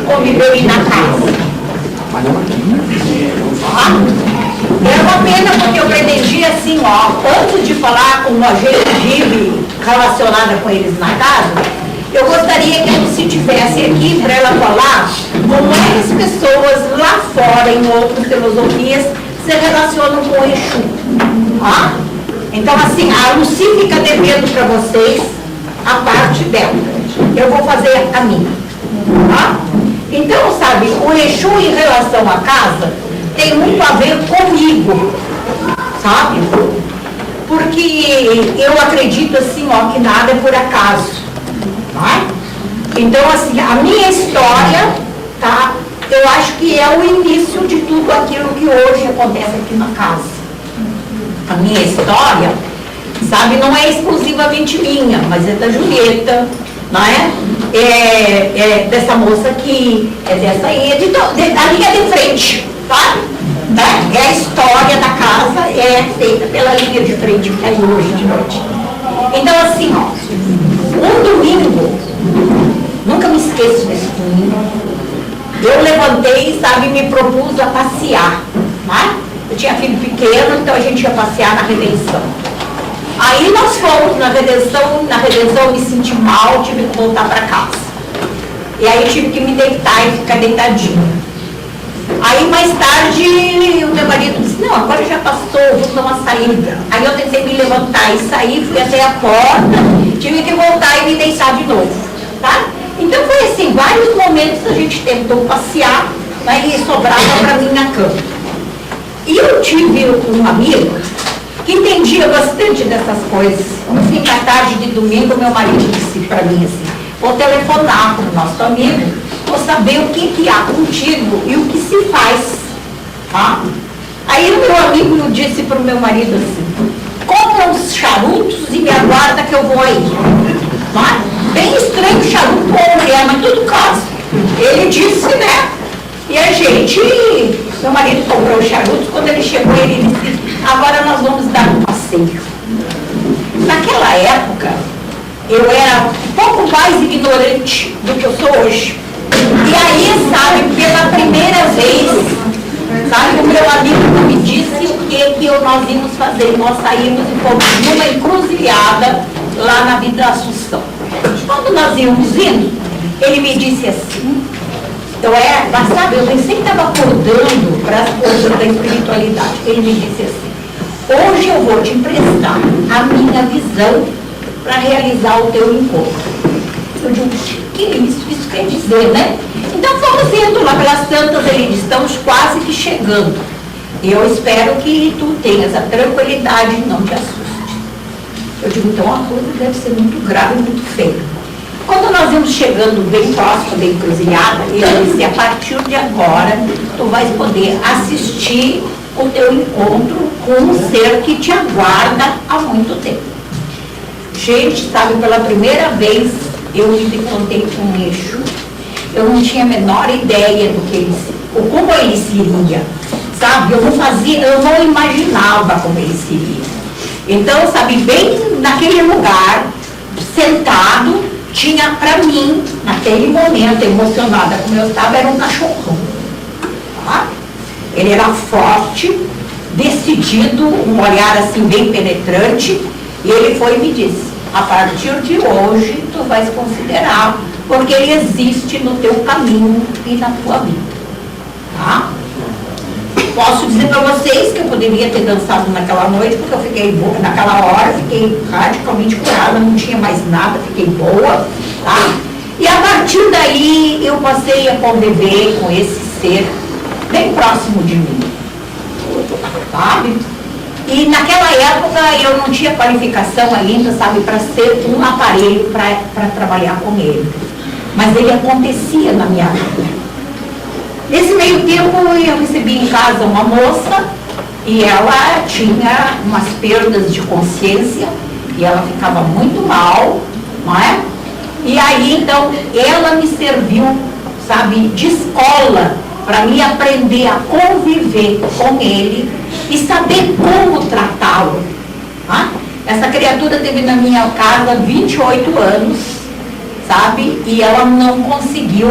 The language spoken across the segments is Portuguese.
conviverem na casa. É uma pena porque eu pretendia assim, antes de falar como a gente vive relacionada com eles na casa, eu gostaria que ela se tivesse aqui para ela falar como é que as pessoas lá fora, em outras filosofias, se relacionam com o Exu. Então, assim, a Lucy fica devendo para vocês a parte dela. Eu vou fazer a minha. Então, sabe, o Exu em relação à casa tem muito a ver comigo, sabe? Porque eu acredito assim, que nada é por acaso. Então, assim, a minha história, tá? Eu acho que é o início de tudo aquilo que hoje acontece aqui na casa. A minha história, sabe, não é exclusivamente minha, mas é da Julieta, não é? É dessa moça aqui, é dessa aí, da linha de frente, sabe? É a história da casa, é feita pela linha de frente que é hoje de noite. Então, assim, um domingo, nunca me esqueço desse domingo, eu levantei, sabe, me propus a passear, né? Eu tinha filho pequeno, então a gente ia passear na Redenção. Aí nós fomos na Redenção eu me senti mal, tive que voltar para casa. E aí tive que me deitar e ficar deitadinha. Aí mais tarde o meu marido disse, não, agora já passou, vamos dar uma saída. Aí eu tentei me levantar e sair, fui até a porta, tive que voltar e me deitar de novo, tá? Então foi assim, vários momentos a gente tentou passear, né, e sobrava para mim na cama. E eu tive um amigo que entendia bastante dessas coisas. No fim da tarde de domingo, meu marido disse para mim assim, vou telefonar para o nosso amigo, vou saber o que há contigo e o que se faz. Tá? Aí o meu amigo disse para o meu marido assim, compra uns charutos e me aguarda que eu vou aí. Tá? Bem estranho o charuto ou mulher, mas tudo caso. Ele disse, né? E a gente, meu marido comprou os charutos, quando ele chegou, ele disse, agora nós vamos dar um passeio. Naquela época, eu era um pouco mais ignorante do que eu sou hoje. E aí, sabe, pela primeira vez, sabe, o meu amigo me disse o que nós íamos fazer. Nós saímos e fomos numa encruzilhada lá na Vida da Assunção. Quando nós íamos indo, ele me disse assim, mas sabe, eu sempre estava acordando para as coisas da espiritualidade. Ele me disse assim, hoje eu vou te emprestar a minha visão para realizar o teu encontro. Eu digo, que isso quer dizer, né? Então fomos indo lá pelas tantas, ele disse, estamos quase que chegando. E eu espero que tu tenhas a tranquilidade e não te assuste. Eu digo, então a coisa deve ser muito grave, muito feia. Quando nós íamos chegando bem próximo da encruzilhada, ele disse, a partir de agora, tu vais poder assistir o teu encontro com um ser que te aguarda há muito tempo. Gente, sabe, pela primeira vez eu me encontrei com um Exu, eu não tinha a menor ideia do que como ele seria, sabe, eu não imaginava como ele seria. Então, sabe, bem naquele lugar, sentado, tinha para mim, naquele momento, emocionada como eu estava, era um cachorrão. Tá? Ele era forte, decidido, um olhar assim bem penetrante, e ele foi e me disse, a partir de hoje tu vais considerar, porque ele existe no teu caminho e na tua vida. Tá? Posso dizer para vocês que eu poderia ter dançado naquela noite, porque eu fiquei boa, naquela hora, fiquei radicalmente curada, não tinha mais nada, fiquei boa, tá? E a partir daí eu passei a conviver com esse ser bem próximo de mim, sabe? E naquela época eu não tinha qualificação ainda, sabe, para ser um aparelho para trabalhar com ele. Mas ele acontecia na minha vida. Nesse meio tempo eu recebi em casa uma moça e ela tinha umas perdas de consciência e ela ficava muito mal, não é? E aí então ela me serviu, sabe, de escola para mim aprender a conviver com ele e saber como tratá-lo. Tá? Essa criatura teve na minha casa 28 anos, sabe? E ela não conseguiu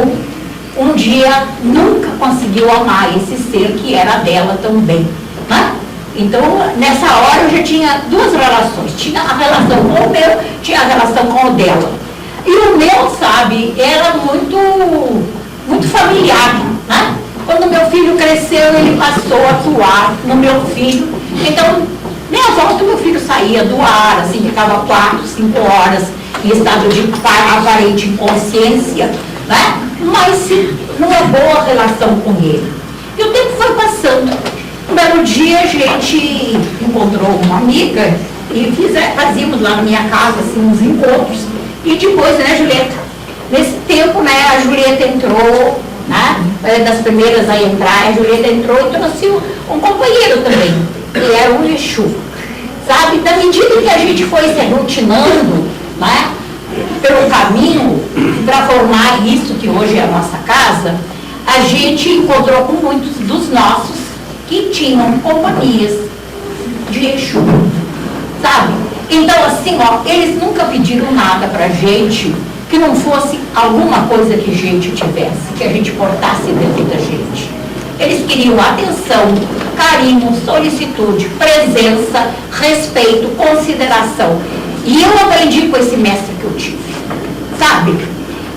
um dia nunca conseguiu amar esse ser que era dela também, né? Então, nessa hora eu já tinha duas relações, tinha a relação com o meu, tinha a relação com o dela. E o meu, sabe, era muito familiar, né? Quando meu filho cresceu, ele passou a atuar no meu filho. Então, meia volta meu filho saía do ar, assim, ficava 4, 5 horas em estado de aparente inconsciência, né? Mas numa boa relação com ele. E o tempo foi passando. Um belo dia a gente encontrou uma amiga e fazíamos lá na minha casa assim, uns encontros. E depois, né, Julieta? Nesse tempo, né, a Julieta entrou, né? Das primeiras a entrar, a Julieta entrou e trouxe um companheiro também, que era um Exu. Sabe? Da medida que a gente foi se aglutinando, né, pelo caminho para formar isso que hoje é a nossa casa, a gente encontrou com muitos dos nossos que tinham companhias de Exu, sabe? Então, assim, ó, eles nunca pediram nada pra gente que não fosse alguma coisa que a gente tivesse, que a gente portasse dentro da gente. Eles queriam atenção, carinho, solicitude, presença, respeito, consideração. E eu aprendi com esse mestre que eu tive, sabe?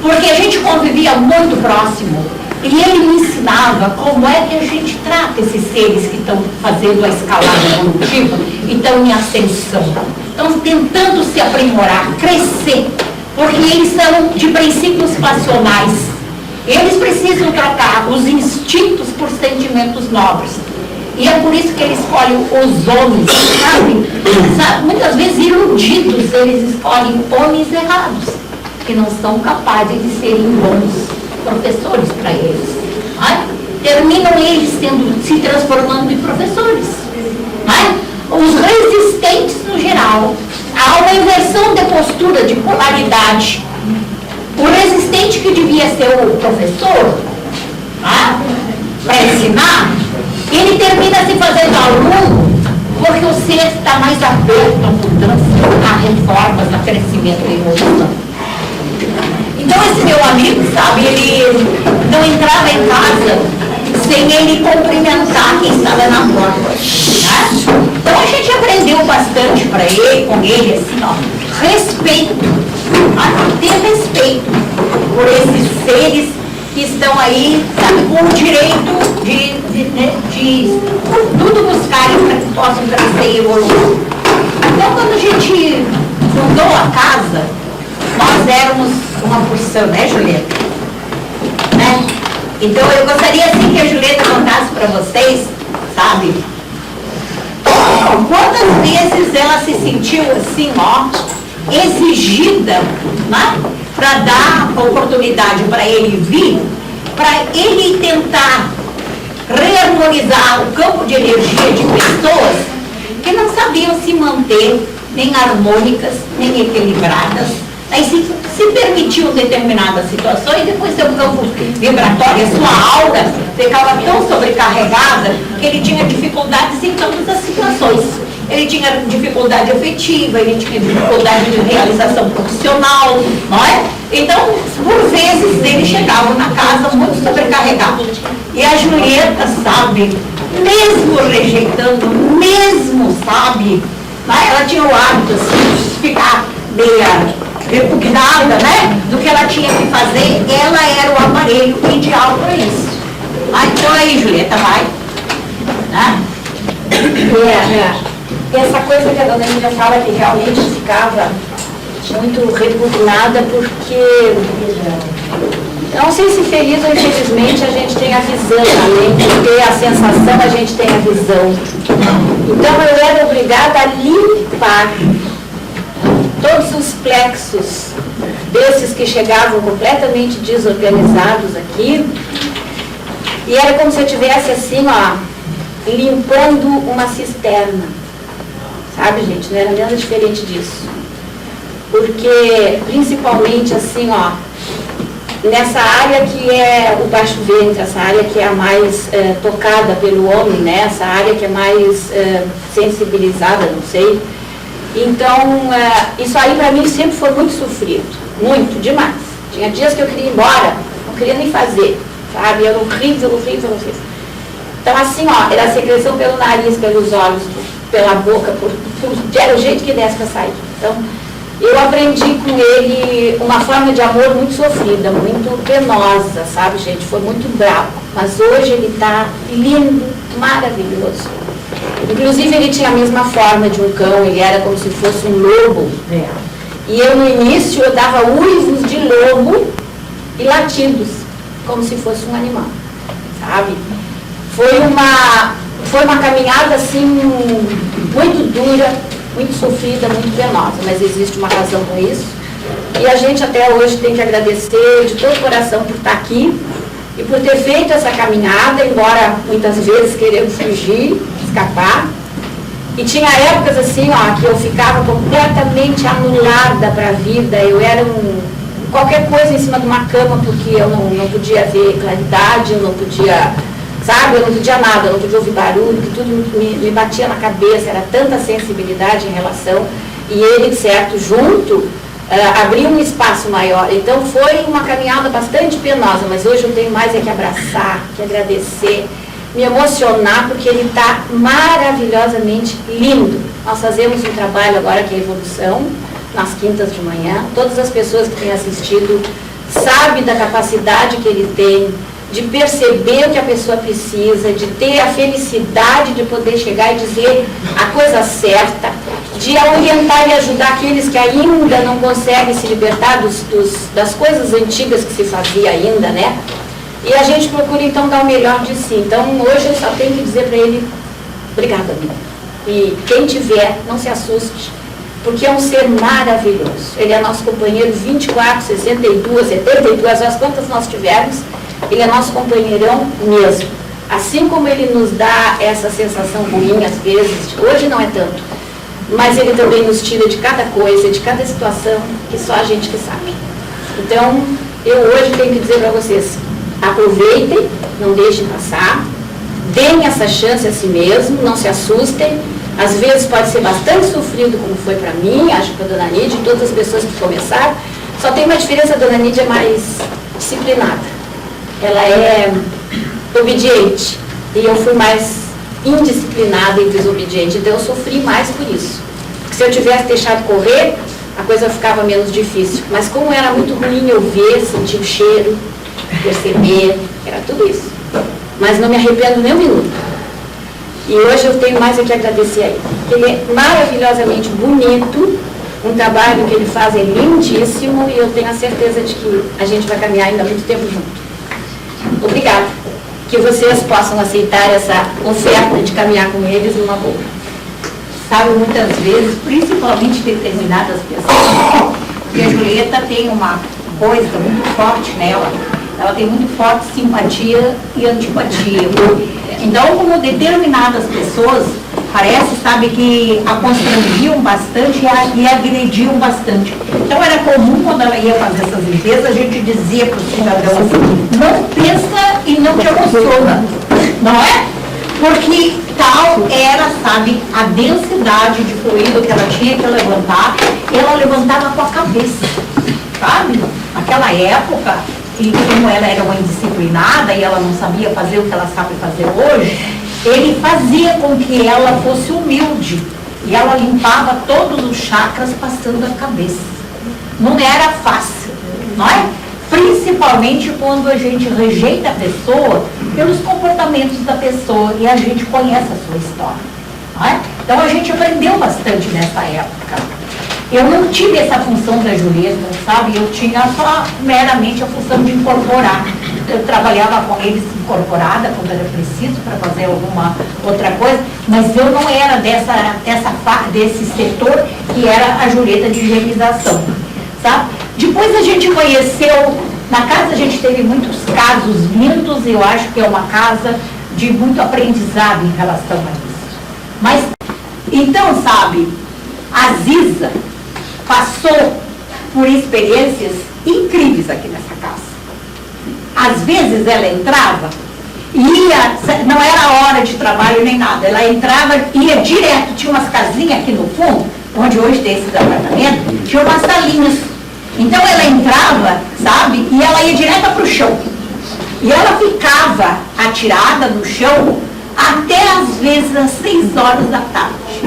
Porque a gente convivia muito próximo. E ele me ensinava como é que a gente trata esses seres que estão fazendo a escalada evolutiva e estão em ascensão. Estão tentando se aprimorar, crescer, porque eles são de princípios passionais. Eles precisam trocar os instintos por sentimentos nobres. E é por isso que eles escolhem os homens, sabe? Muitas vezes iludidos, eles escolhem homens errados, que não são capazes de serem bons professores para eles. Né? Terminam eles se transformando em professores. Né? Os resistentes no geral. Há uma inversão de postura, de polaridade. O resistente que devia ser o professor, né, para ensinar, ele termina se fazendo aluno porque o ser está mais aberto à mudança, a reformas, a crescimento e evolução. Então esse meu amigo, sabe, ele não entrava em casa sem ele cumprimentar quem estava na porta. Né? Então a gente aprendeu bastante com ele, assim, ó, respeito, ter respeito por esses seres que estão aí, sabe, com o direito de tudo buscarem para que possam crescer e evoluir. Então quando a gente fundou a casa, nós éramos uma porção, né, Julieta? Né? Então eu gostaria assim que a Julieta contasse para vocês, sabe, quantas vezes ela se sentiu assim, ó, exigida, né, para dar oportunidade para ele vir, para ele tentar reharmonizar o campo de energia de pessoas que não sabiam se manter nem harmônicas, nem equilibradas. Aí se permitiam determinadas situações, depois seu campo vibratório, a sua aura ficava tão sobrecarregada que ele tinha dificuldades em todas as situações. Ele tinha dificuldade afetiva, ele tinha dificuldade de realização profissional, não é? Então, por vezes, ele chegava na casa muito sobrecarregado. E a Julieta, sabe, mesmo rejeitando, mesmo, sabe, ela tinha o hábito assim, de ficar meia repugnada, né, do que ela tinha que fazer, ela era o aparelho ideal para isso. Então aí, Julieta, vai. Né? Essa coisa que a dona Emília fala que realmente ficava muito repugnada porque, não sei se feliz ou infelizmente, a gente tem a visão, além de ter a sensação, a gente tem a visão. Então eu era obrigada a limpar todos os plexos desses que chegavam completamente desorganizados aqui, e era como se eu estivesse assim, ó, limpando uma cisterna, sabe, gente? Não era nada diferente disso, porque principalmente assim, ó, nessa área que é o baixo ventre, essa área que é a mais tocada pelo homem, né? Essa área que é mais sensibilizada, não sei. Então, isso aí para mim sempre foi muito sofrido, muito, demais. Tinha dias que eu queria ir embora, não queria nem fazer, sabe? Era horrível, horrível, horrível. Então assim, ó, era secreção pelo nariz, pelos olhos, pela boca, era o jeito que desse para sair. Então, eu aprendi com ele uma forma de amor muito sofrida, muito penosa, sabe, gente? Foi muito bravo. Mas hoje ele está lindo, maravilhoso. Inclusive, ele tinha a mesma forma de um cão, ele era como se fosse um lobo. E eu, no início, eu dava uivos de lobo e latidos, como se fosse um animal, sabe? Foi uma caminhada, assim, muito dura, muito sofrida, muito penosa, mas existe uma razão para isso. E a gente até hoje tem que agradecer de todo o coração por estar aqui e por ter feito essa caminhada, embora muitas vezes querendo fugir, escapar. E tinha épocas assim, ó, que eu ficava completamente anulada para a vida. Eu era qualquer coisa em cima de uma cama, porque eu não podia ver claridade, eu não podia... Sabe, eu não podia nada, eu não podia ouvir barulho, que tudo me batia na cabeça, era tanta sensibilidade em relação, e ele, certo, junto, abriu um espaço maior. Então foi uma caminhada bastante penosa, mas hoje eu tenho mais é que abraçar, que agradecer, me emocionar, porque ele está maravilhosamente lindo. Nós fazemos um trabalho agora que é Evolução, nas quintas de manhã. Todas as pessoas que têm assistido sabem da capacidade que ele tem, de perceber o que a pessoa precisa, de ter a felicidade de poder chegar e dizer a coisa certa, de orientar e ajudar aqueles que ainda não conseguem se libertar das coisas antigas que se fazia ainda, né? E a gente procura então dar o melhor de si. Então hoje eu só tenho que dizer para ele, obrigada, amigo. E quem tiver, não se assuste, porque é um ser maravilhoso. Ele é nosso companheiro 24, 62, 72 horas, quantas nós tivermos. Ele é nosso companheirão mesmo. Assim como ele nos dá essa sensação ruim, às vezes, hoje não é tanto, mas ele também nos tira de cada coisa, de cada situação, que só a gente que sabe. Então, eu hoje tenho que dizer para vocês, aproveitem, não deixem passar, deem essa chance a si mesmo, não se assustem. Às vezes pode ser bastante sofrido, como foi para mim, acho que para a Dona Nídia e todas as pessoas que começaram. Só tem uma diferença, a Dona Nídia é mais disciplinada. Ela é obediente e eu fui mais indisciplinada e desobediente, então eu sofri mais por isso. Porque se eu tivesse deixado correr, a coisa ficava menos difícil. Mas como era muito ruim eu ver, sentir o cheiro, perceber, era tudo isso. Mas não me arrependo nem um minuto. E hoje eu tenho mais a que agradecer a ele. Ele é maravilhosamente bonito, um trabalho que ele faz é lindíssimo e eu tenho a certeza de que a gente vai caminhar ainda muito tempo junto. Obrigada. Que vocês possam aceitar essa oferta de caminhar com eles numa boa. Sabe, muitas vezes, principalmente determinadas pessoas, porque a Julieta tem uma coisa muito forte nela, ela tem muito forte simpatia e antipatia. Então, como determinadas pessoas, parece, sabe, que a constrangiam bastante e agrediam bastante. Então, era comum, quando ela ia fazer essas limpezas, a gente dizia para o cidadão assim, não pensa e não te emociona, não é? Porque tal era, sabe, a densidade de fluido que ela tinha que levantar, ela levantava com a cabeça, sabe? Naquela época, e como ela era uma indisciplinada e ela não sabia fazer o que ela sabe fazer hoje, ele fazia com que ela fosse humilde e ela limpava todos os chakras passando a cabeça. Não era fácil, não é? Principalmente quando a gente rejeita a pessoa pelos comportamentos da pessoa e a gente conhece a sua história, não é? Então a gente aprendeu bastante nessa época. Eu não tive essa função da Julieta, sabe? Eu tinha só meramente a função de incorporar. Eu trabalhava com eles incorporada quando era preciso para fazer alguma outra coisa, mas eu não era desse setor que era a Julieta de higienização, sabe? Depois a gente conheceu, na casa a gente teve muitos casos lindos, eu acho que é uma casa de muito aprendizado em relação a isso. Mas, então, sabe, a Ziza passou por experiências incríveis aqui nessa casa. Às vezes ela entrava, ia, não era hora de trabalho nem nada, ela entrava, ia direto, tinha umas casinhas aqui no fundo, onde hoje tem esses apartamentos, tinha umas salinhas. Então ela entrava, sabe, e ela ia direto para o chão. E ela ficava atirada no chão até às vezes às 6 horas da tarde.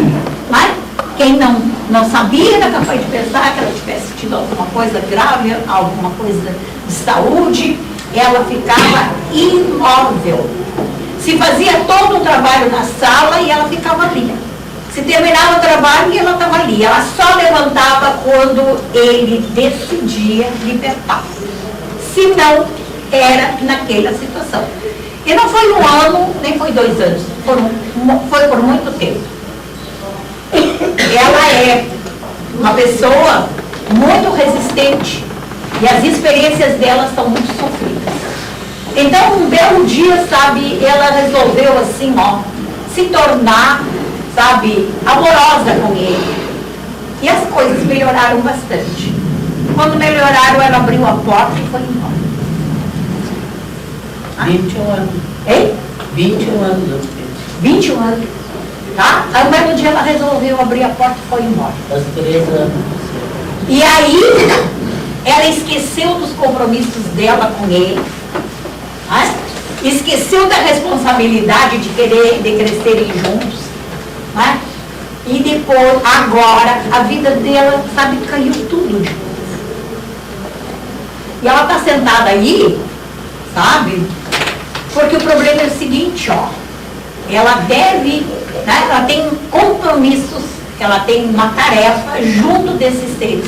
Mas quem não sabia era capaz de pensar que ela tivesse tido alguma coisa grave, alguma coisa de saúde. Ela ficava imóvel. Se fazia todo o trabalho na sala e ela ficava ali. Se terminava o trabalho e ela estava ali. Ela só levantava quando ele decidia libertar. Se não, era naquela situação. E não foi 1 ano, nem foi 2 anos. Foi por muito tempo. Ela é uma pessoa muito resistente. E as experiências dela são muito sofridas. Então, um belo dia, sabe, ela resolveu assim, ó, se tornar, sabe, amorosa com ele. E as coisas melhoraram bastante. Quando melhoraram, ela abriu a porta e foi embora. 21 anos. Hein? 21 anos. 21 anos. Tá? Aí, um belo dia, ela resolveu abrir a porta e foi embora. Aos 3 anos. E aí, ela esqueceu dos compromissos dela com ele. Né? Esqueceu da responsabilidade de crescerem juntos. Né? E depois, agora, a vida dela, sabe, caiu tudo de novo. E ela está sentada aí, sabe? Porque o problema é o seguinte, ó. Ela deve, né? Ela tem compromissos, ela tem uma tarefa junto desses seres.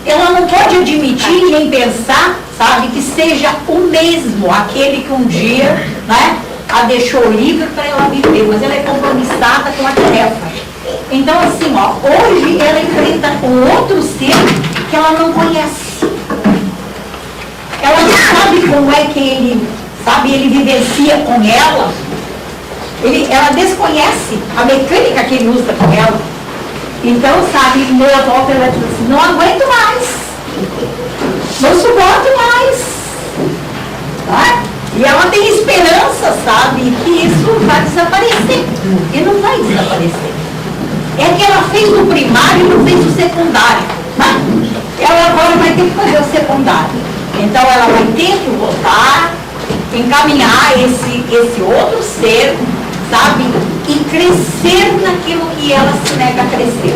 Ela não pode admitir nem pensar, sabe, que seja o mesmo, aquele que um dia, né, a deixou livre para ela viver, mas ela é compromissada com a tarefa. Então, assim, ó, hoje ela enfrenta um outro ser que ela não conhece. Ela não sabe como é que ele, sabe, ele vivencia com ela. Ela desconhece a mecânica que ele usa com ela. Então, sabe, meia volta ela diz assim, não aguento mais, não suporto mais. Tá? E ela tem esperança, sabe, que isso vai desaparecer. E não vai desaparecer. É que ela fez o primário e não fez o secundário. Tá? Ela agora vai ter que fazer o secundário. Então ela vai ter que voltar, encaminhar esse outro ser, sabe? E crescer naquilo que ela se nega a crescer.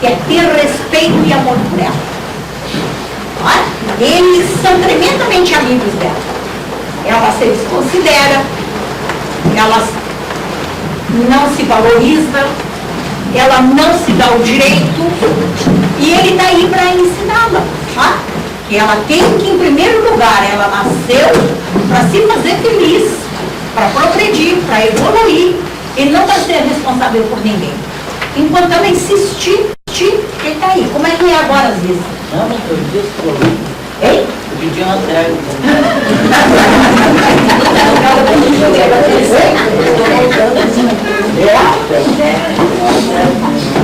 Que é ter respeito e amor por ela. Tá? Eles são tremendamente amigos dela. Ela se desconsidera, ela não se valoriza, ela não se dá o direito, e ele está aí para ensiná-la. Tá? Que ela tem que, em primeiro lugar, ela nasceu para se fazer feliz, para progredir, para evoluir, e não para ser responsável por ninguém. Enquanto ela insistir, ele está aí. Como é que é agora, às vezes? Não, mas eu disse que eu Hein? pedi uma trégua.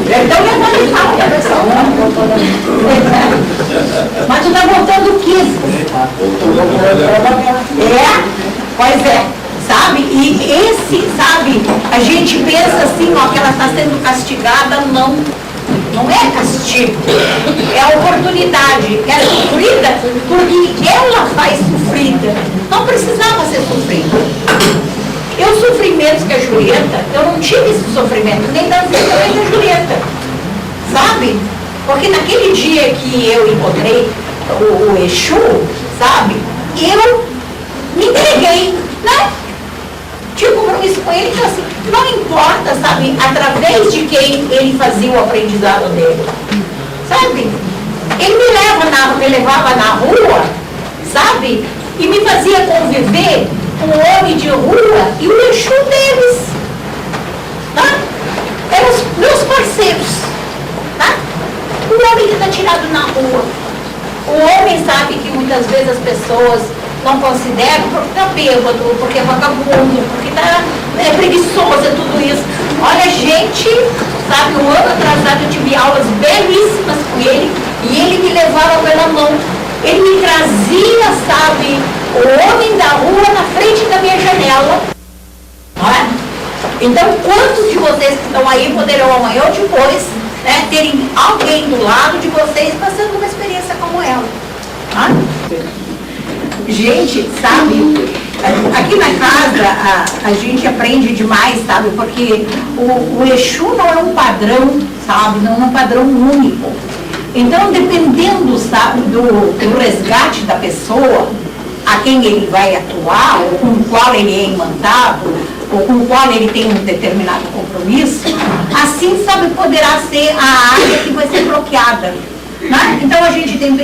Então levanta e fala, pessoal. Mas tu tá voltando o quê? Pois é. Sabe? E esse, sabe, a gente pensa assim, ó, que ela está sendo castigada, não é castigo, é oportunidade, é sofrida, porque ela faz sofrida, não precisava ser sofrida. Eu sofri menos que a Julieta, eu não tive esse sofrimento, nem da Zita, nem da Julieta, sabe? Porque naquele dia que eu encontrei o Exu, sabe, eu me entreguei, né? Tinha um compromisso com ele, então assim, não importa, sabe, através de quem ele fazia o aprendizado dele, sabe? Ele me levava na rua, sabe? E me fazia conviver com o homem de rua e o Exu deles, tá? Eram os meus parceiros, tá? O homem que está tirado na rua, o homem sabe que muitas vezes as pessoas não consideram porque está bêbado, porque é vagabundo, porque é preguiçoso, é tudo isso. Olha, gente, sabe, um ano atrasado eu tive aulas belíssimas com ele e ele me levava pela mão. Ele me trazia, sabe, o homem da rua na frente da minha janela. Não é? Então, quantos de vocês que estão aí poderão amanhã ou depois né, terem alguém do lado de vocês passando uma experiência como ela. Tá? Gente, sabe, aqui na casa a gente aprende demais, sabe, porque o Exu não é um padrão, sabe, não é um padrão único. Então, dependendo, sabe, do resgate da pessoa, a quem ele vai atuar, ou com o qual ele é imantado, ou com o qual ele tem um determinado compromisso, assim, sabe, poderá ser a área que vai ser bloqueada. Né? Então a gente tem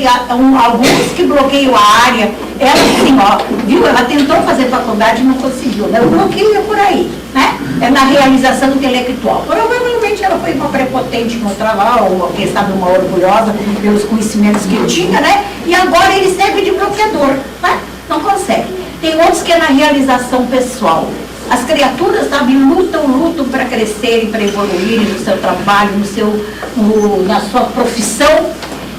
alguns que bloqueiam a área, ela assim, ó, viu, ela tentou fazer faculdade e não conseguiu, né? O bloqueio é por aí, né? É na realização intelectual. Provavelmente ela foi uma prepotente no trabalho, ou quem sabe uma orgulhosa pelos conhecimentos que tinha, né? E agora ele serve de bloqueador, né? Não consegue. Tem outros que é na realização pessoal. As criaturas, sabe, lutam para crescerem, para evoluírem no seu trabalho, na sua profissão.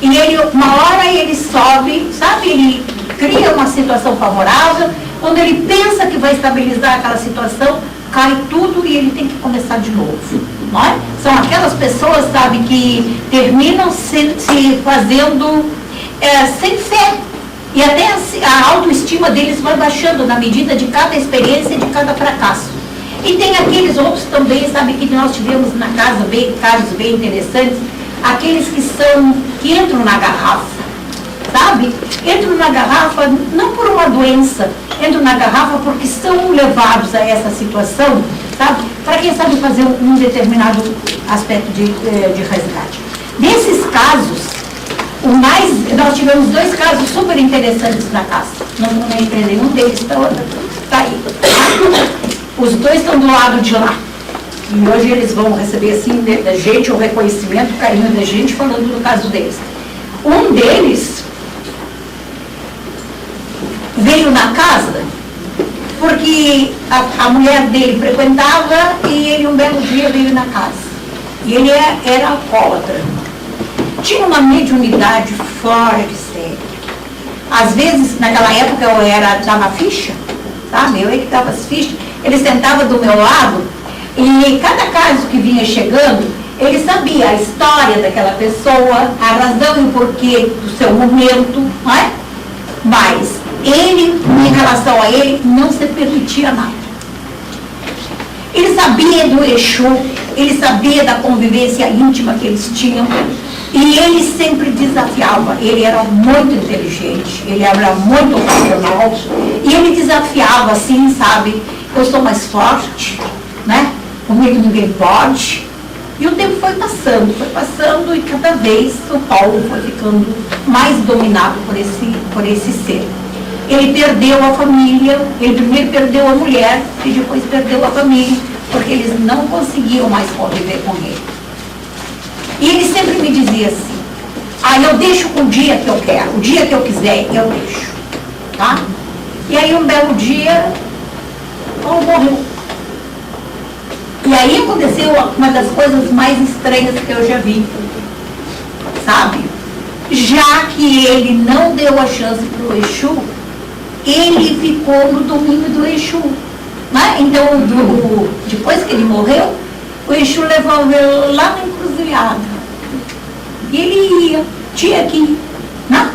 E ele, uma hora ele sobe, sabe, ele cria uma situação favorável. Quando ele pensa que vai estabilizar aquela situação, cai tudo e ele tem que começar de novo. Não é? São aquelas pessoas, sabe, que terminam se fazendo sem fé. E até a autoestima deles vai baixando na medida de cada experiência e de cada fracasso. E tem aqueles outros também, sabe, que nós tivemos na casa casos bem interessantes, aqueles que entram na garrafa, sabe? Entram na garrafa não por uma doença, entram na garrafa porque são levados a essa situação, sabe? Para quem sabe fazer um determinado aspecto de resgate. Nesses casos, nós tivemos 2 casos super interessantes na casa. Não entrei nenhum deles, está aí. Os 2 estão do lado de lá. E hoje eles vão receber assim da gente o reconhecimento, o carinho da gente, falando do caso deles. Um deles veio na casa porque a mulher dele frequentava e ele um belo dia veio na casa. E ele era alcoólatra. Tinha uma mediunidade fora de série. Às vezes, naquela época, eu dava ficha, sabe? Eu que dava as fichas. Ele sentava do meu lado e cada caso que vinha chegando, ele sabia a história daquela pessoa, a razão e o porquê do seu momento, não é? Mas ele, em relação a ele, não se permitia nada. Ele sabia do Exu, ele sabia da convivência íntima que eles tinham. E ele sempre desafiava, ele era muito inteligente, ele era muito racional, e ele desafiava assim, sabe, eu sou mais forte, né, comigo ninguém pode. E o tempo foi passando e cada vez o Paulo foi ficando mais dominado por esse ser. Ele perdeu a família, ele primeiro perdeu a mulher e depois perdeu a família, porque eles não conseguiam mais conviver com ele. E ele sempre me dizia assim, eu deixo o dia que eu quero, o dia que eu quiser, eu deixo. Tá? E aí um belo dia, Paulo morreu. E aí aconteceu uma das coisas mais estranhas que eu já vi. Sabe? Já que ele não deu a chance para o Exu, ele ficou no domínio do Exu. Né? Então, depois que ele morreu, o Exu levou ele lá na encruzilhada. E ele tinha que ir, né?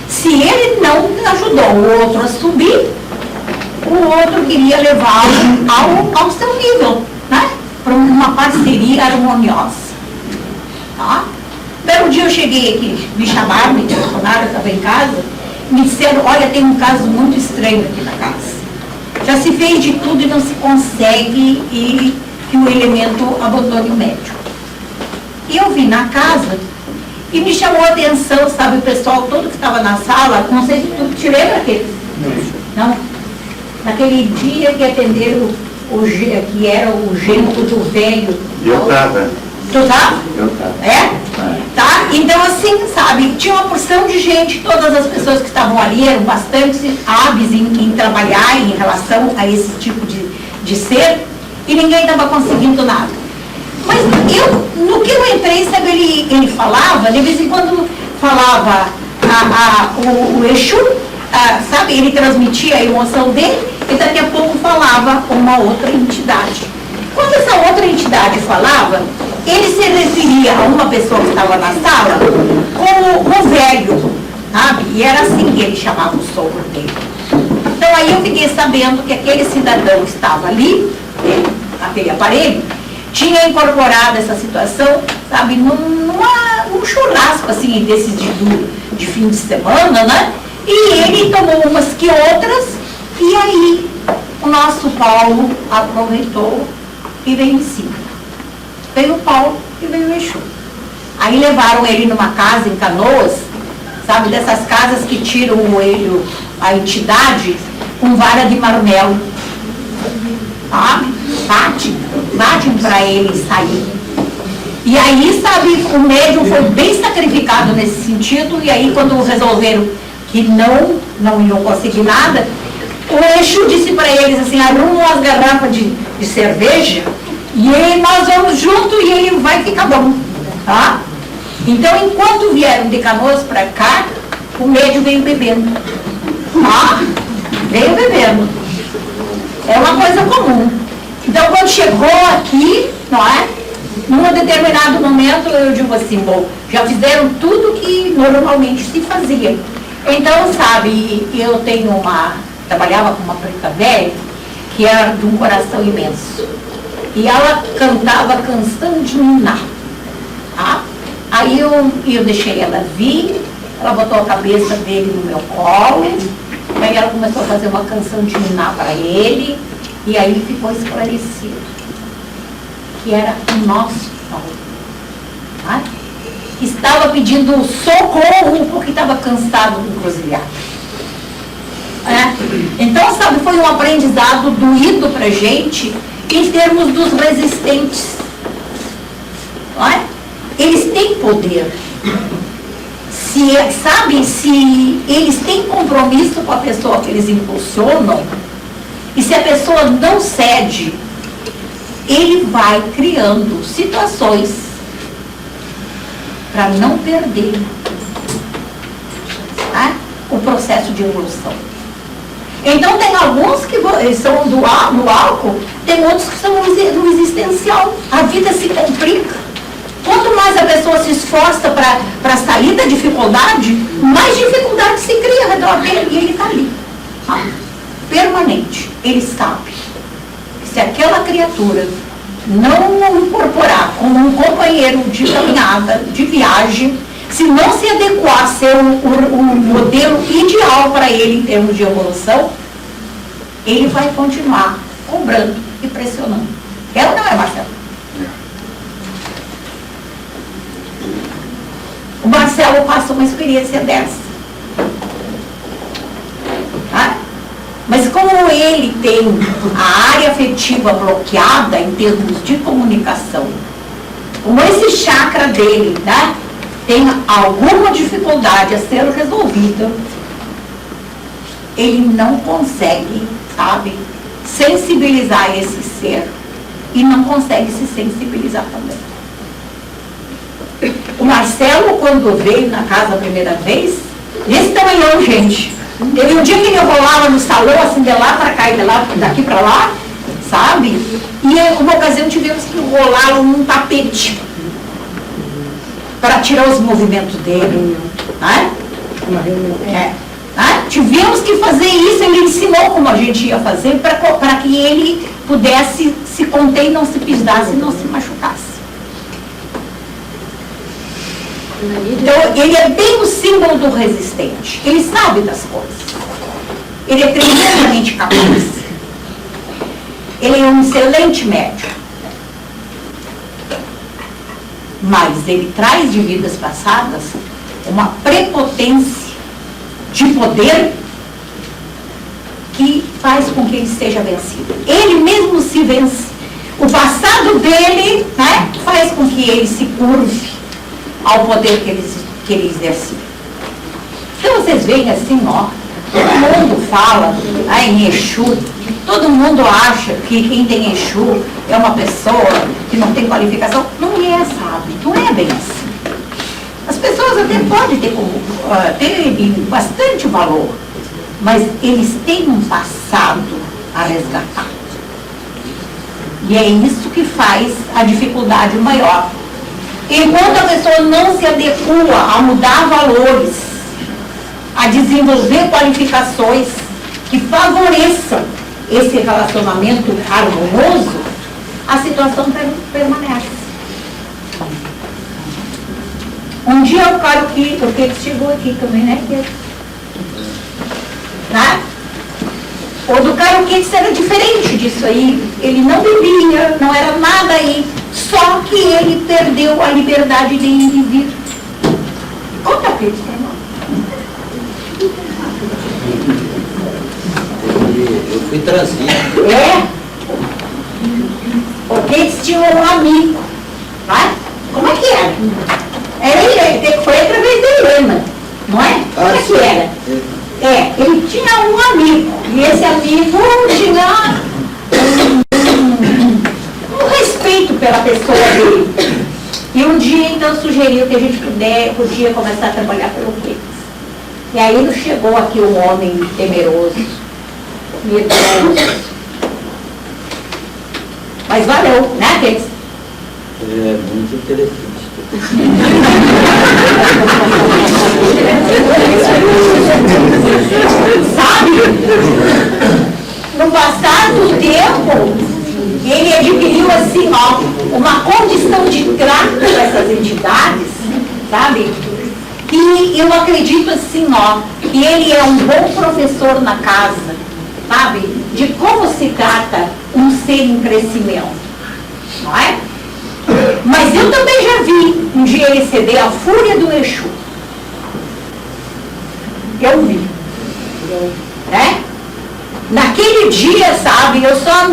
Se ele não ajudou o outro a subir, o outro queria levá-lo ao seu nível, né? Para uma parceria harmoniosa. Tá? Pelo dia eu cheguei aqui, me chamaram, me telefonaram, eu estava em casa, me disseram, olha, tem um caso muito estranho aqui na casa. Já se fez de tudo e não se consegue que o elemento abandone o médico. E eu vim na casa e me chamou a atenção, sabe, o pessoal todo que estava na sala, não sei se tu te lembra aquele? Não. Naquele dia que atenderam que era o genro do velho. Eu estava. Tu tá? Eu estava. É? Tá? Então assim, sabe, tinha uma porção de gente, todas as pessoas que estavam ali eram bastante hábeis em trabalhar em relação a esse tipo de ser, e ninguém estava conseguindo nada. Mas no que eu entrei, sabe, ele falava, de vez em quando falava o Exu, sabe, ele transmitia a emoção dele, e daqui a pouco falava uma outra entidade. Quando essa outra entidade falava, ele se referia a uma pessoa que estava na sala como o velho, sabe? E era assim que ele chamava o sogro dele. Então aí eu fiquei sabendo que aquele cidadão que estava ali, aquele aparelho, tinha incorporado essa situação, sabe, num churrasco, assim, desses de fim de semana, né? E ele tomou umas que outras, e aí o nosso Paulo aproveitou e veio em cima. Veio o Paulo e veio o Exu. Aí levaram ele numa casa em Canoas, sabe, dessas casas que tiram a entidade com vara de marmelo. Sabe? Batem para ele sair. E aí, sabe, o médium foi bem sacrificado nesse sentido, e aí quando resolveram que não iam conseguir nada, o Exu disse para eles assim, arrumam as garrafas de cerveja, e aí nós vamos junto e ele vai ficar bom, tá? Então, enquanto vieram de Canoas para cá, o médium veio bebendo, tá? Veio bebendo. É uma coisa comum. Então, quando chegou aqui, não é? Num determinado momento, eu digo assim, bom, já fizeram tudo que normalmente se fazia. Então, sabe, eu trabalhava com uma preta velha, que era de um coração imenso. E ela cantava canção de ninar, tá? Aí eu deixei ela vir, ela botou a cabeça dele no meu colo, aí ela começou a fazer uma canção de ninar para ele, e aí ficou esclarecido que era o nosso Paulo, tá? Estava pedindo socorro porque estava cansado do encruzilhado. Então, sabe, foi um aprendizado doído pra gente em termos dos resistentes. Não é? Eles têm poder. Se eles têm compromisso com a pessoa que eles impulsionam, e se a pessoa não cede, ele vai criando situações para não perder, tá? O processo de evolução. Então tem alguns que são no álcool, tem outros que são no existencial. A vida se complica. Quanto mais a pessoa se esforça para sair da dificuldade, mais dificuldade se cria ao redor dele, e ele está ali, tá? Permanente. Ele sabe que se aquela criatura não o incorporar como um companheiro de caminhada, de viagem, se não se adequar a ser o modelo ideal para ele em termos de evolução, ele vai continuar cobrando e pressionando. Ela não é, Marcelo? O Marcelo passa uma experiência dessa. Tá? Mas como ele tem a área afetiva bloqueada em termos de comunicação, como esse chakra dele, né, tem alguma dificuldade a ser resolvida, ele não consegue, sabe, sensibilizar esse ser e não consegue se sensibilizar também. O Marcelo, quando veio na casa a primeira vez, desse tamanhão, gente. Teve um dia que ele rolava no salão, assim, de lá para cá e de lá, daqui para lá, sabe? E uma ocasião tivemos que rolá-lo num tapete para tirar os movimentos dele. Né? Tivemos que fazer isso, ele ensinou como a gente ia fazer para que ele pudesse se conter e não se pisasse e não se machucasse. Então, ele é bem o símbolo do resistente. Ele sabe das coisas. Ele é tremendamente capaz. Ele é um excelente médium. Mas ele traz de vidas passadas uma prepotência de poder que faz com que ele seja vencido. Ele mesmo se vence. O passado dele, né, faz com que ele se curve ao poder que ele exerce. Então vocês veem assim, ó, todo mundo fala em Exu, todo mundo acha que quem tem Exu é uma pessoa que não tem qualificação. Não é, sabe? Não é bem assim. As pessoas até podem ter bastante valor, mas eles têm um passado a resgatar. E é isso que faz a dificuldade maior. Enquanto a pessoa não se adequa a mudar valores, a desenvolver qualificações que favoreçam esse relacionamento harmonioso, a situação permanece. Um dia o cara que chegou aqui também, né? Tá? O do Caroquetes era diferente disso aí. Ele não bebia, não era nada aí. Só que ele perdeu a liberdade de ir e vir. Conta pra ele, irmão. Eu fui trazido. É? O Keats tinha um amigo. Vai? Como é que era? Foi através da Helena, não é? Como é que era? Ele tinha um amigo. E esse amigo tinha um respeito pela pessoa dele. E um dia, então, sugeriu que a gente podia começar a trabalhar pelo Keats. E aí nos chegou aqui um homem temeroso, medroso. Mas valeu, né, Keats? É muito interessante. Sabe? No passar do tempo, ele adquiriu assim, ó, uma condição de trato com essas entidades, sabe? E eu acredito assim, ó, que ele é um bom professor na casa, sabe? De como se trata um ser em crescimento, não é? Mas eu também já vi um dia ele ceder à fúria do Exu. Eu vi. Né? Naquele dia, sabe, eu só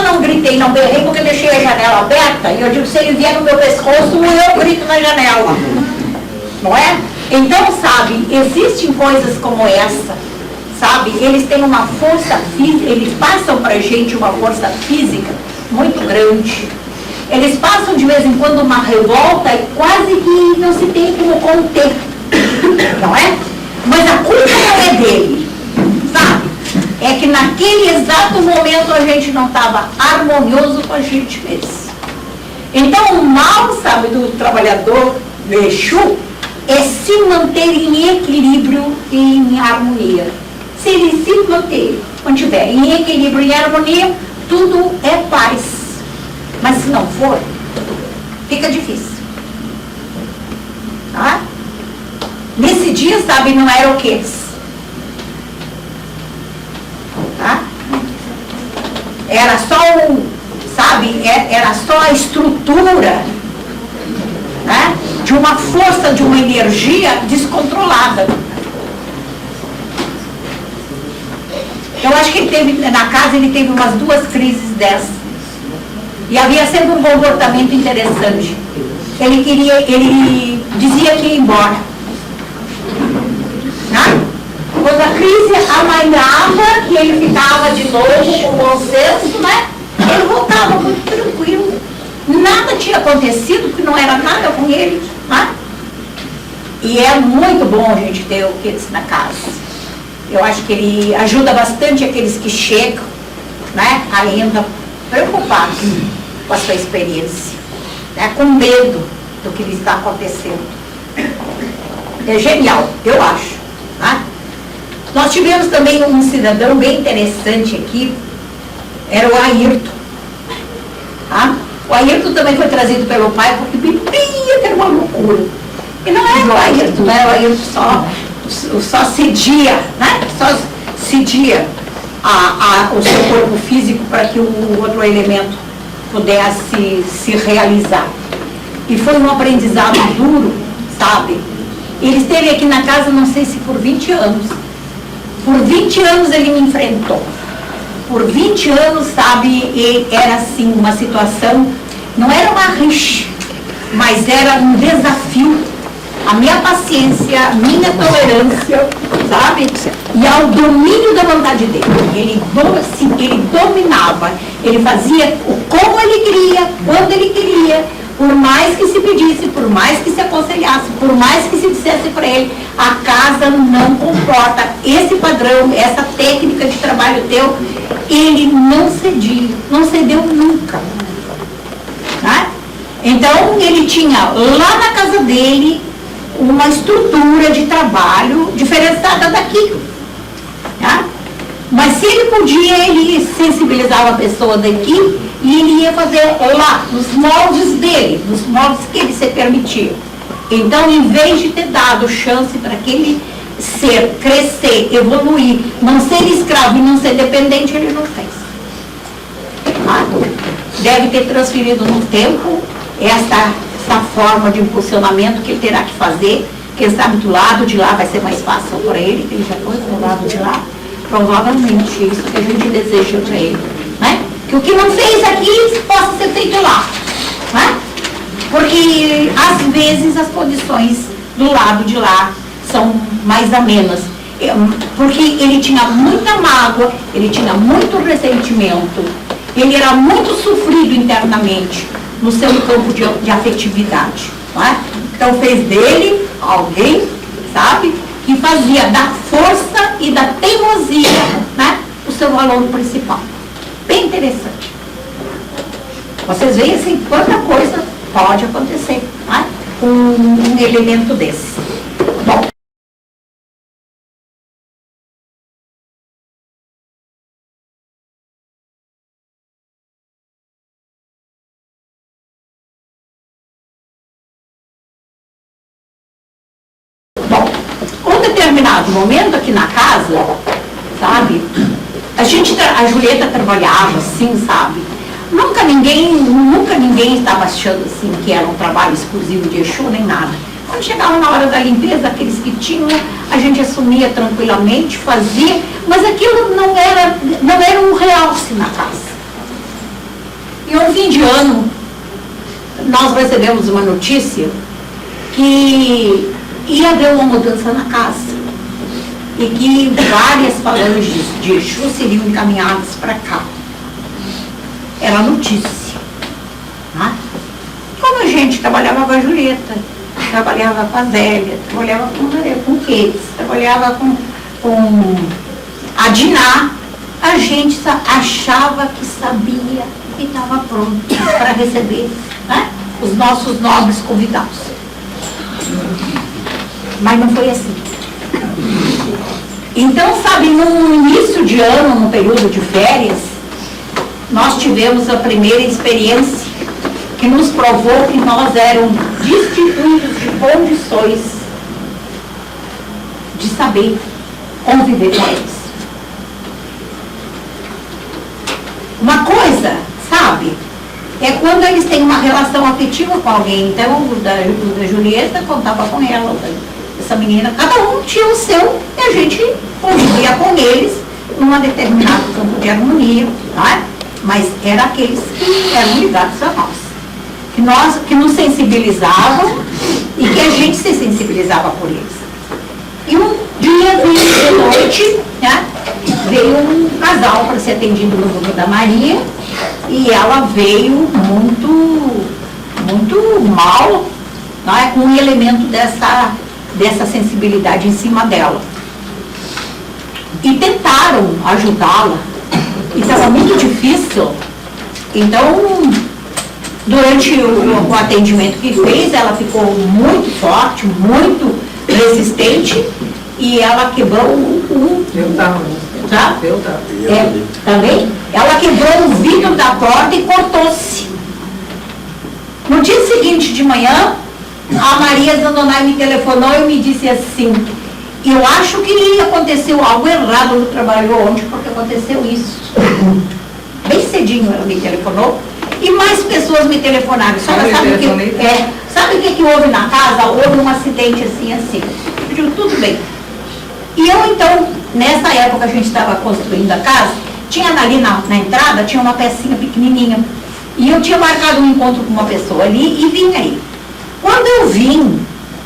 não gritei, não berrei porque deixei a janela aberta. E eu digo, se ele vier no meu pescoço, eu grito na janela. Não é? Então, sabe, existem coisas como essa, sabe? Eles têm uma força física, eles passam pra gente uma força física muito grande. Eles passam de vez em quando uma revolta e quase que não se tem como conter, não é? Mas a culpa não é dele, sabe? É que naquele exato momento a gente não estava harmonioso com a gente mesmo. Então o mal, sabe, do trabalhador do Exu é se manter em equilíbrio e em harmonia. Se ele se mantiver em equilíbrio e harmonia, tudo é paz. Mas se não for, fica difícil. Tá? Nesse dia, sabe, não era o Keats. Tá? Era só sabe, era só a estrutura, né, de uma força, de uma energia descontrolada. Eu acho que ele teve, na casa ele teve umas 2 crises dessas. E havia sempre um comportamento interessante. Ele dizia que ia embora. Né? Quando a crise amainhava, que ele ficava de novo com o bom senso, né? Ele voltava muito tranquilo. Nada tinha acontecido, que não era nada com ele. Né? E é muito bom a gente ter o Keats na casa. Eu acho que ele ajuda bastante aqueles que chegam, né, ainda preocupados com a sua experiência, né, com medo do que lhe está acontecendo. É genial, eu acho. Né? Nós tivemos também um cidadão bem interessante aqui, era o Ayrton. Tá? O Ayrton também foi trazido pelo pai porque bebia, que era uma loucura. E não era o Ayrton, né? O Ayrton só cedia, né? Só cedia o seu corpo físico para que o outro elemento pudesse se realizar. E foi um aprendizado duro, sabe? Ele esteve aqui na casa, não sei se por 20 anos. Por 20 anos ele me enfrentou. Por 20 anos, sabe, era assim, uma situação, não era uma rixa, mas era um desafio. A minha paciência, a minha tolerância, sabe? E ao domínio da vontade dele. Ele dominava, ele fazia como ele queria, quando ele queria, por mais que se pedisse, por mais que se aconselhasse, por mais que se dissesse para ele, a casa não comporta esse padrão, essa técnica de trabalho teu. ele não cedia, não cedeu nunca. Tá? Então, ele tinha lá na casa dele uma estrutura de trabalho diferenciada daqui. Tá? Mas se ele podia, ele sensibilizava a pessoa daqui e ele ia fazer lá, nos moldes dele, nos moldes que ele se permitia. Então, em vez de ter dado chance para aquele ser, crescer, evoluir, não ser escravo e não ser dependente, ele não fez. Tá? Deve ter transferido no tempo essa forma de impulsionamento que ele terá que fazer, que ele sabe do lado de lá vai ser mais fácil para ele, que ele já foi do lado de lá. Provavelmente isso que a gente deseja para ele, né? Que o que não fez aqui possa ser feito lá, né? Porque às vezes as condições do lado de lá são mais amenas, porque ele tinha muita mágoa, ele tinha muito ressentimento, ele era muito sofrido internamente no seu campo de afetividade, né? Então fez dele alguém, sabe? Que fazia da força e da teimosia, né, o seu valor principal. Bem interessante. Vocês veem assim, quanta coisa pode acontecer, né, com um elemento desse. Bom. Determinado momento aqui na casa, sabe, a Julieta trabalhava assim, sabe, nunca ninguém estava achando assim que era um trabalho exclusivo de Exu nem nada. Quando chegava na hora da limpeza, aqueles que tinham, a gente assumia tranquilamente, fazia, mas aquilo não era um realce na casa. E um fim de ano, nós recebemos uma notícia que ia haver uma mudança na casa e que várias falanges de Exu seriam encaminhadas para cá. Era a notícia. Né? Como a gente trabalhava com a Julieta, trabalhava com a Zélia, trabalhava com o Ketes, trabalhava com a Diná, a gente achava que sabia e estava pronto para receber, né, os nossos nobres convidados. Mas não foi assim. Então, sabe, no início de ano, no período de férias, nós tivemos a primeira experiência que nos provou que nós éramos destituídos de condições de saber conviver com eles. Uma coisa, sabe, é quando eles têm uma relação afetiva com alguém. Então, o da Julieta contava com ela, essa menina, cada um tinha o seu, e a gente convivia com eles numa determinada campo de harmonia, não é? Mas eram aqueles que eram ligados a nós, que nos sensibilizavam e que a gente se sensibilizava por eles. E um dia, de noite, né, veio um casal para ser atendido no Grupo da Maria, e ela veio muito mal, né, com um elemento dessa sensibilidade em cima dela. E tentaram ajudá-la, e estava muito difícil. Então, durante o atendimento que fez, ela ficou muito forte, muito resistente, e ela quebrou também? Ela quebrou o vidro da porta e cortou-se. No dia seguinte de manhã, a Maria Zandonai me telefonou e me disse assim: eu acho que aconteceu algo errado no trabalho ontem, porque aconteceu isso. Bem cedinho ela me telefonou, e mais pessoas me telefonaram. Sabe o que houve na casa? Houve um acidente assim. Eu digo, tudo bem. E eu então, nessa época a gente estava construindo a casa, tinha ali na entrada, tinha uma pecinha pequenininha. E eu tinha marcado um encontro com uma pessoa ali e vim aí. Quando eu vim,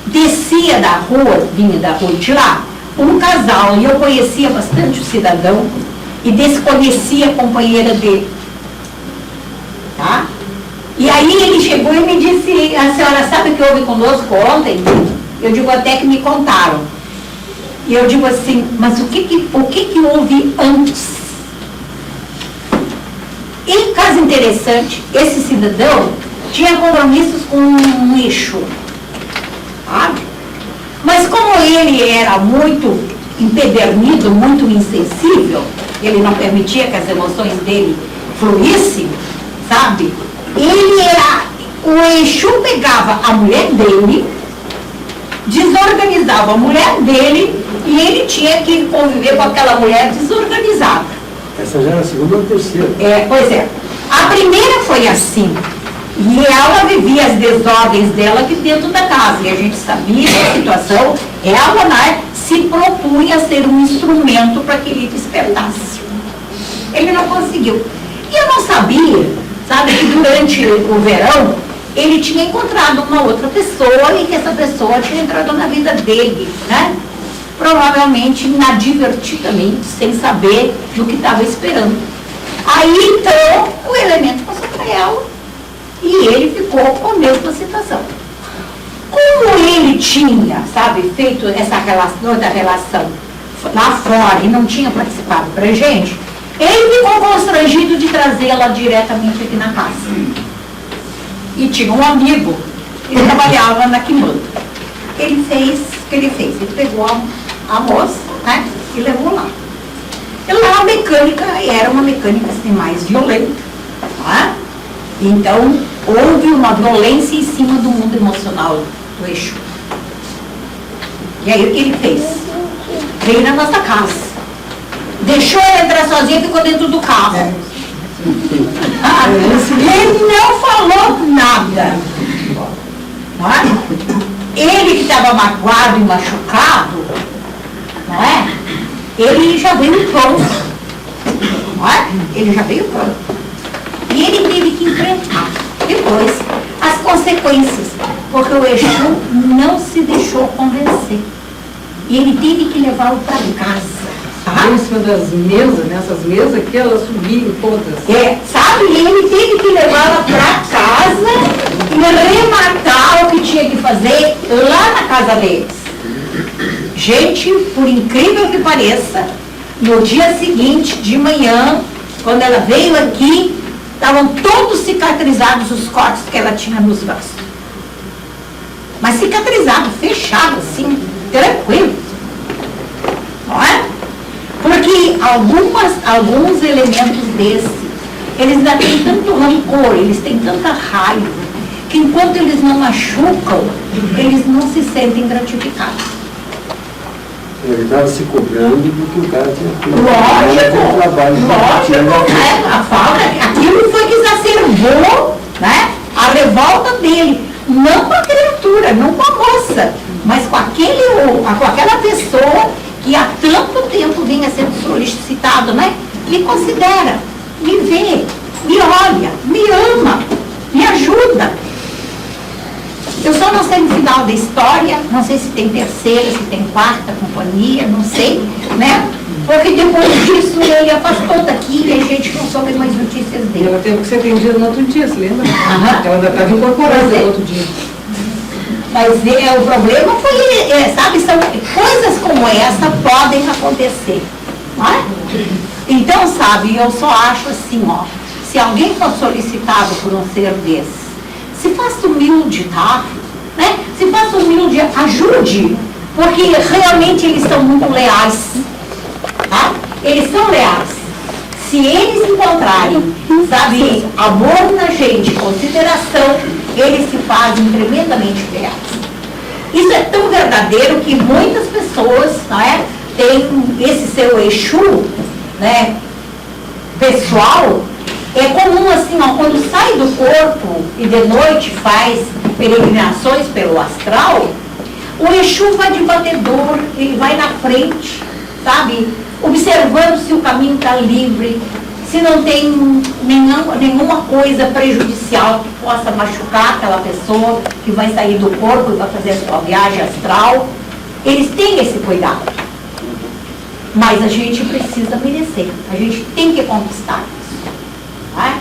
descia da rua, vinha da rua de lá, um casal, e eu conhecia bastante o cidadão e desconhecia a companheira dele. Tá? E aí ele chegou e me disse: a senhora sabe o que houve conosco ontem? Eu digo, até que me contaram. E eu digo assim, mas o que houve antes? mais interessante, esse cidadão tinha compromissos com um Exu, sabe? Mas como ele era muito empedernido, muito insensível, ele não permitia que as emoções dele fluíssem, sabe? O Exu pegava a mulher dele, desorganizava a mulher dele e ele tinha que conviver com aquela mulher desorganizada. Essa já era a segunda ou a terceira? Pois é. A primeira foi assim. E ela vivia as desordens dela aqui dentro da casa. E a gente sabia da situação. Ela, né, se propunha ser um instrumento para que ele despertasse. Ele não conseguiu. E eu não sabia, sabe, que durante o verão ele tinha encontrado uma outra pessoa e que essa pessoa tinha entrado na vida dele, né? Provavelmente inadvertidamente, sem saber do que estava esperando. Aí então o elemento passou para ela e ele ficou com a mesma situação. Como ele tinha, sabe, feito essa relação lá fora e não tinha participado pra gente, ele ficou constrangido de trazê-la diretamente aqui na casa. E tinha um amigo que trabalhava na Quimbanda. Ele fez o que ele fez. Ele pegou a moça, né, e levou lá. E lá a mecânica era uma mecânica assim, mais violenta. Tá? Então, houve uma violência em cima do mundo emocional do Exu. E aí o que ele fez? Veio na nossa casa. Deixou ela entrar sozinha e ficou dentro do carro. Ele não falou nada. Não é? Ele que estava magoado e machucado, não é? Ele já veio pronto. Não é? Ele já veio pronto. E ele teve que enfrentar depois as consequências, porque o Exu não se deixou convencer. E ele teve que levá-lo para casa. Tá? Em cima das mesas, nessas mesas aqui, elas subiam todas. Sabe? E ele teve que levá-la para casa e rematar o que tinha que fazer lá na casa deles. Gente, por incrível que pareça, no dia seguinte, de manhã, quando ela veio aqui, estavam todos cicatrizados os cortes que ela tinha nos braços. Mas cicatrizado, fechado, assim, tranquilo. Não é? Porque alguns elementos desse, eles ainda têm tanto rancor, eles têm tanta raiva, que enquanto eles não machucam, eles não se sentem gratificados. Ele estava se cobrando porque o cara tinha feito Lógico, trabalho. a falta, aquilo foi que exacerbou, né, a revolta dele, não com a criatura, não com a moça, mas com aquela pessoa que há tanto tempo vinha sendo solicitado, né? Me considera, me vê, me olha, me ama, me ajuda. Eu só não sei no final da história, não sei se tem terceira, se tem quarta companhia, não sei, né? Porque depois disso ele afastou daqui e a gente não soube mais notícias dele. Ela teve que ser atendida no outro dia, se lembra? Ela ainda estava incorporada no outro dia. Mas o problema foi, sabe, são coisas como essa podem acontecer, não é? Então, sabe, eu só acho assim, ó, se alguém for solicitado por um ser desses, se faça humilde, tá? Né? Se faça humilde, ajude, porque realmente eles são muito leais, tá? Eles são leais. Se eles encontrarem, sabe, amor na gente, consideração, eles se fazem tremendamente leais. Isso é tão verdadeiro que muitas pessoas, não é, têm esse seu Exu, né, pessoal. É comum assim, ó, quando sai do corpo e de noite faz peregrinações pelo astral, o Exu vai de batedor, ele vai na frente, sabe? Observando se o caminho está livre, se não tem nenhuma coisa prejudicial que possa machucar aquela pessoa que vai sair do corpo e vai fazer a sua viagem astral. Eles têm esse cuidado. Mas a gente precisa merecer, a gente tem que conquistar isso. Tá?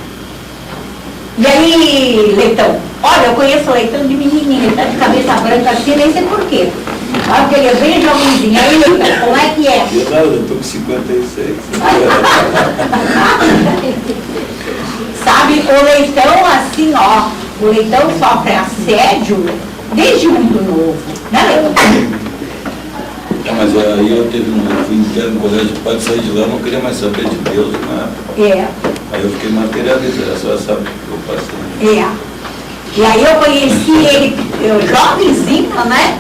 E aí, Leitão? Olha, eu conheço o Leitão de menininha, ele está de cabeça branca assim, nem sei por quê. Olha que ele é bem jovenzinho. Aí, Leitão, como é que é? Eu estou com 56. Sabe, o Leitão, assim, ó, o Leitão sofre assédio desde muito novo, né, Leitão? Mas aí eu fui interno no colégio de padre, saí de lá, não queria mais saber de Deus, né? Aí eu fiquei materializado, a senhora sabe o que eu passei. E aí eu conheci ele, jovenzinho, né?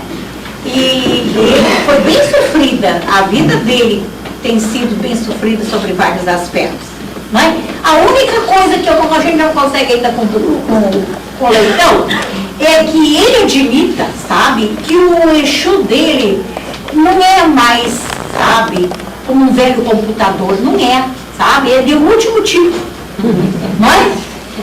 E ele foi bem sofrida, a vida dele tem sido bem sofrida sobre vários aspectos. Né? A única coisa que a gente não consegue ainda com o Leitão é que ele admita, sabe, que o Exu dele não é mais, sabe, como um velho computador, não é, sabe, é de último tipo, não é?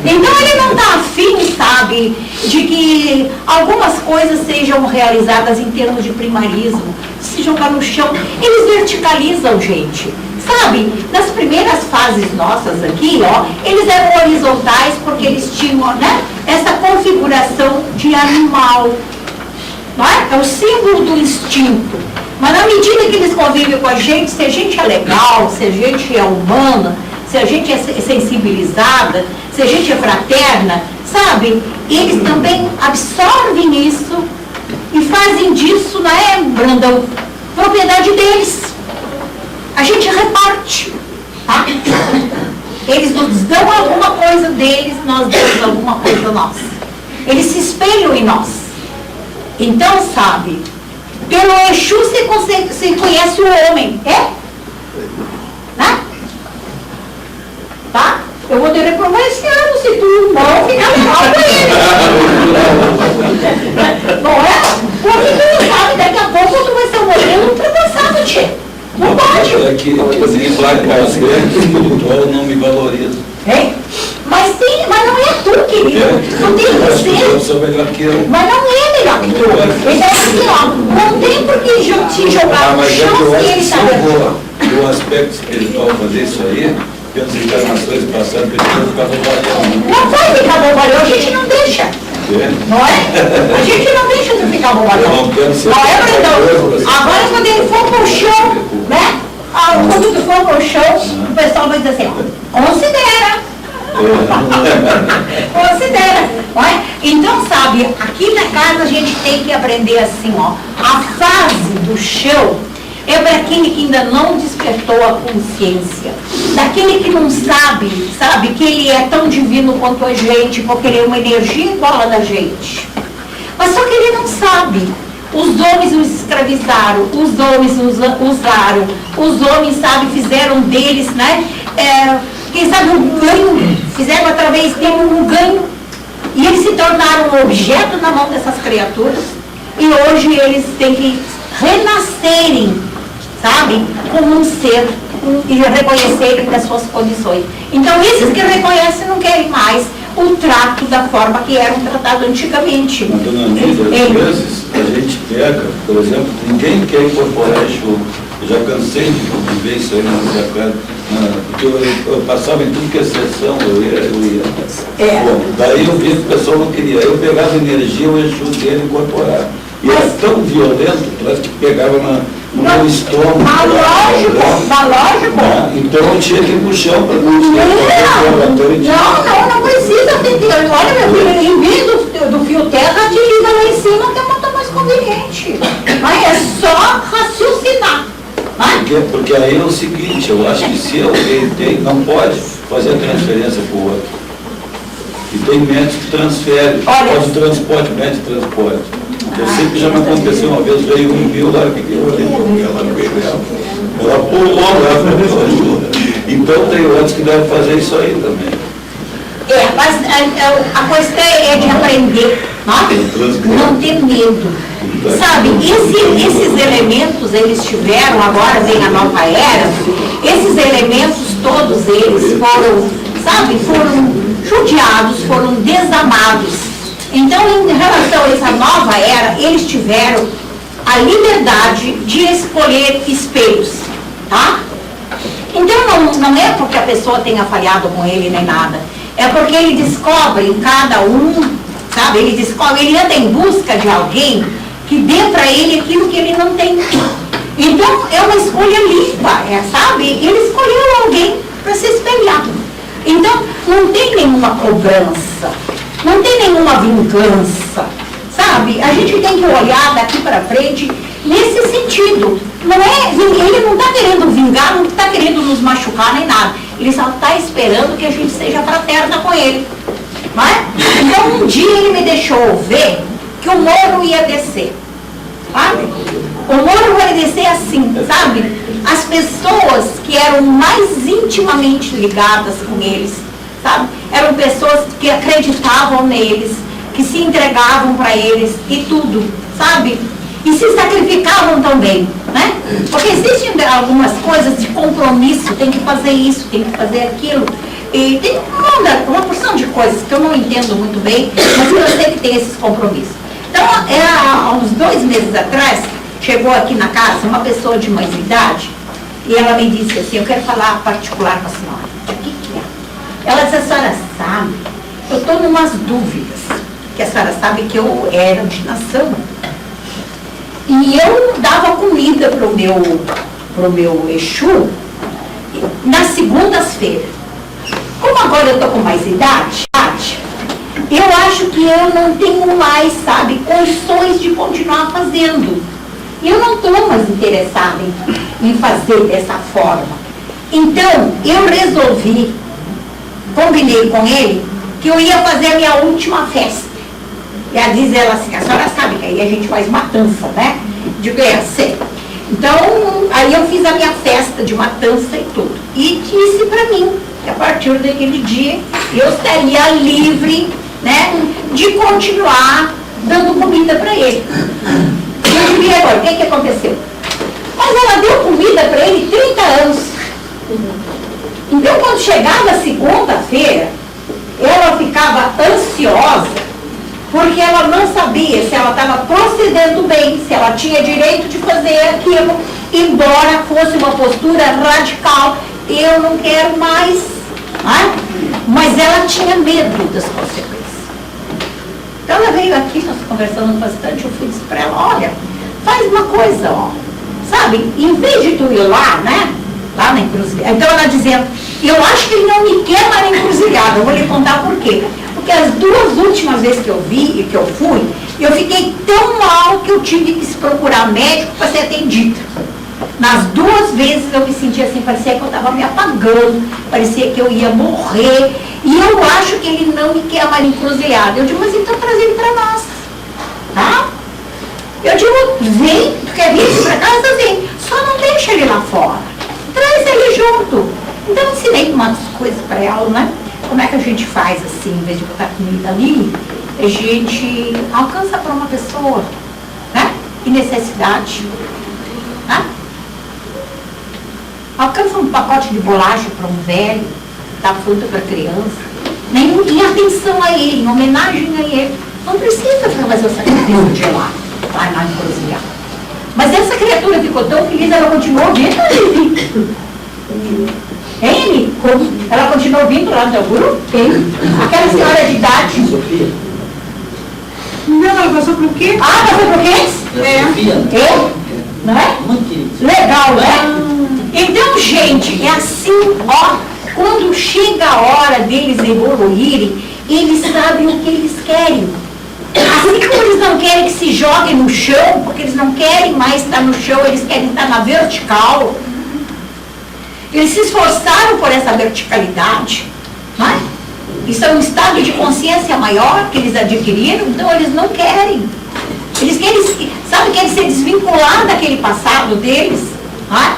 Então ele não está afim, sabe, de que algumas coisas sejam realizadas em termos de primarismo, se jogar no chão, eles verticalizam, gente. Sabe, nas primeiras fases nossas aqui, ó, eles eram horizontais porque eles tinham, né, essa configuração de animal, não é? É o símbolo do instinto. Mas na medida que eles convivem com a gente, se a gente é legal, se a gente é humana, se a gente é sensibilizada, se a gente é fraterna, sabe, eles também absorvem isso e fazem disso, né, Brandão, propriedade deles. A gente reparte, tá? Eles nos dão alguma coisa deles, nós damos alguma coisa nossa. Eles se espelham em nós. Então, sabe, pelo Exu você conhece o homem, é? Né? Tá? Eu vou te reprovar esse ano, se tu não ficar legal com ele. Não é? Porque tu não sabe, daqui a pouco tu vai ser um modelo ultrapassado, tchê. Não pode. É que nem vai espiritual não me valoriza. É? Mas não é tu, querido. Tu tem que ser. Eu sou melhor que eu. Mas não é melhor que tu. Então, assim, ó, não tem por que te jogar no Mas é que chão eu se acho ele que se está eu vou do aspecto espiritual fazer isso aí, pelas encarnações passadas, precisa ficar trabalhando. Não vai ficar bobalhão, a gente não deixa. Não é? A gente não deixa de ficar bobalhão. Não é, Brandão? Agora, quando ele for pro chão, né? Quando tu for pro chão, o pessoal vai dizer assim, ó, considera. Considera. Não é? Então, sabe, aqui na casa a gente tem que aprender assim, ó, a fase do chão é para aquele que ainda não despertou a consciência, daquele que não sabe, que ele é tão divino quanto a gente, porque ele é uma energia igual a da gente. Mas só que ele não sabe. Os homens os escravizaram, os homens os usaram, os homens, sabe, fizeram deles, né? Quem sabe um ganho, fizeram através dele um ganho. E eles se tornaram um objeto na mão dessas criaturas. E hoje eles têm que renascerem, sabe, como um ser e reconhecerem das suas condições. Então, esses que reconhecem não querem mais o trato da forma que eram tratados antigamente. Mas, dona Nídia, às vezes a gente pega, por exemplo, ninguém quer incorporar Exu. Eu já cansei de ver isso aí na minha casa, porque eu passava em tudo que é sessão, eu ia. Bom, daí eu vi que o pessoal não queria. Eu pegava energia, o Exu dele incorporar. E era tão violento, parece que pegava no meu estômago. Mas lógico. Então eu tinha que ir pro chão para não Não precisa ter. Olha, meu filho, em vez do fio terra, te liga lá em cima, que é muito mais conveniente. Mas é só raciocinar. Porque aí é o seguinte, eu acho que se alguém não pode fazer a transferência para o outro. E tem médicos que transferem, pode transporte, médico de transporte. Eu sei que já me aconteceu uma vez, veio um viu lá, que eu olhei porque ela não veio dela. Ela pulou lá, então tem outros que devem fazer isso aí também. Mas a questão é de aprender, não ter medo. Sabe, esses elementos, eles tiveram, agora vem a nova era, esses elementos todos eles foram judiados, foram desamados. Então, em relação a essa nova era, eles tiveram a liberdade de escolher espelhos, tá? Então, não é porque a pessoa tenha falhado com ele nem nada, é porque ele descobre em cada um, sabe? Ele anda em busca de alguém que dê para ele aquilo que ele não tem. Então, é uma escolha limpa, sabe? Ele escolheu alguém para se espelhar. Então, não não tem nenhuma cobrança, não tem nenhuma vingança, sabe? A gente tem que olhar daqui para frente nesse sentido. Não é, ele não está querendo vingar, não está querendo nos machucar nem nada. Ele só está esperando que a gente seja fraterna com ele. Não é? Então um dia ele me deixou ver que o morro ia descer. Sabe? O morro vai descer assim, sabe? As pessoas que eram mais intimamente ligadas com eles, sabe? Eram pessoas que acreditavam neles, que se entregavam para eles e tudo, sabe? E se sacrificavam também, né? Porque existem algumas coisas de compromisso, tem que fazer isso, tem que fazer aquilo. E tem uma porção de coisas que eu não entendo muito bem, mas eu sei que tem esses compromissos. Então, há uns 2 meses atrás, chegou aqui na casa uma pessoa de mais idade, e ela me disse assim, eu quero falar particular com a senhora. O que é? Ela disse, a senhora sabe, eu estou em umas dúvidas, que a senhora sabe que eu era de nação. E eu dava comida pro meu Exu nas segundas-feiras. Como agora eu estou com mais idade, eu acho que eu não tenho mais, sabe, condições de continuar fazendo. E eu não estou mais interessada em fazer dessa forma. Então, eu resolvi, combinei com ele, que eu ia fazer a minha última festa. E ela diz ela assim, a senhora sabe que aí a gente faz matança, né? Digo, sei. Então, aí eu fiz a minha festa de matança e tudo. E disse para mim que a partir daquele dia eu estaria livre, né, de continuar dando comida para ele. E eu diria agora, o que aconteceu? Mas ela deu comida para ele 30 anos. Então, quando chegava segunda-feira, ela ficava ansiosa, porque ela não sabia se ela estava procedendo bem, se ela tinha direito de fazer aquilo, embora fosse uma postura radical. Eu não quero mais, né? Mas ela tinha medo das consequências. Então ela veio aqui, nós conversamos bastante, eu disse para ela, olha, faz uma coisa, ó, sabe, em vez de tu ir lá, né, lá na encruzilhada. Então ela dizendo, eu acho que ele não me quer lá na encruzilhada, eu vou lhe contar por quê. Porque as 2 últimas vezes que eu vi e que eu fui, eu fiquei tão mal que eu tive que procurar médico para ser atendida. Nas 2 vezes eu me sentia assim, parecia que eu estava me apagando, parecia que eu ia morrer. E eu acho que ele não me quer mais encruzilhada. Eu digo, mas então traz ele para nós, tá? Eu digo, vem, tu quer vir para casa? Vem. Só não deixa ele lá fora. Traz ele junto. Então eu ensinei umas coisas para ela, né? Como é que a gente faz assim, em vez de botar comida ali, a gente alcança para uma pessoa, né? Em necessidade, né? Alcança um pacote de bolacha para um velho, dá fruta para criança, em atenção a ele, em homenagem a ele. Não precisa fazer o sacrifício de lá na encruzilhada. Mas essa criatura ficou tão feliz, ela continuou vindo. Ele, ela continuou vindo lá no teu grupo? Aquela senhora de idade. Sofia. Não, ela passou por quê? Ah, passou por quê? Sofia. Eu? Não é? Muito querido. Legal, né? Então, gente, é assim, ó, quando chega a hora deles evoluírem, eles sabem o que eles querem. Assim como eles não querem que se joguem no chão, porque eles não querem mais estar no chão, eles querem estar na vertical. Eles se esforçaram por essa verticalidade, né? Isso é um estado de consciência maior que eles adquiriram, então eles não querem. Eles querem, sabe, querem se desvincular daquele passado deles, né?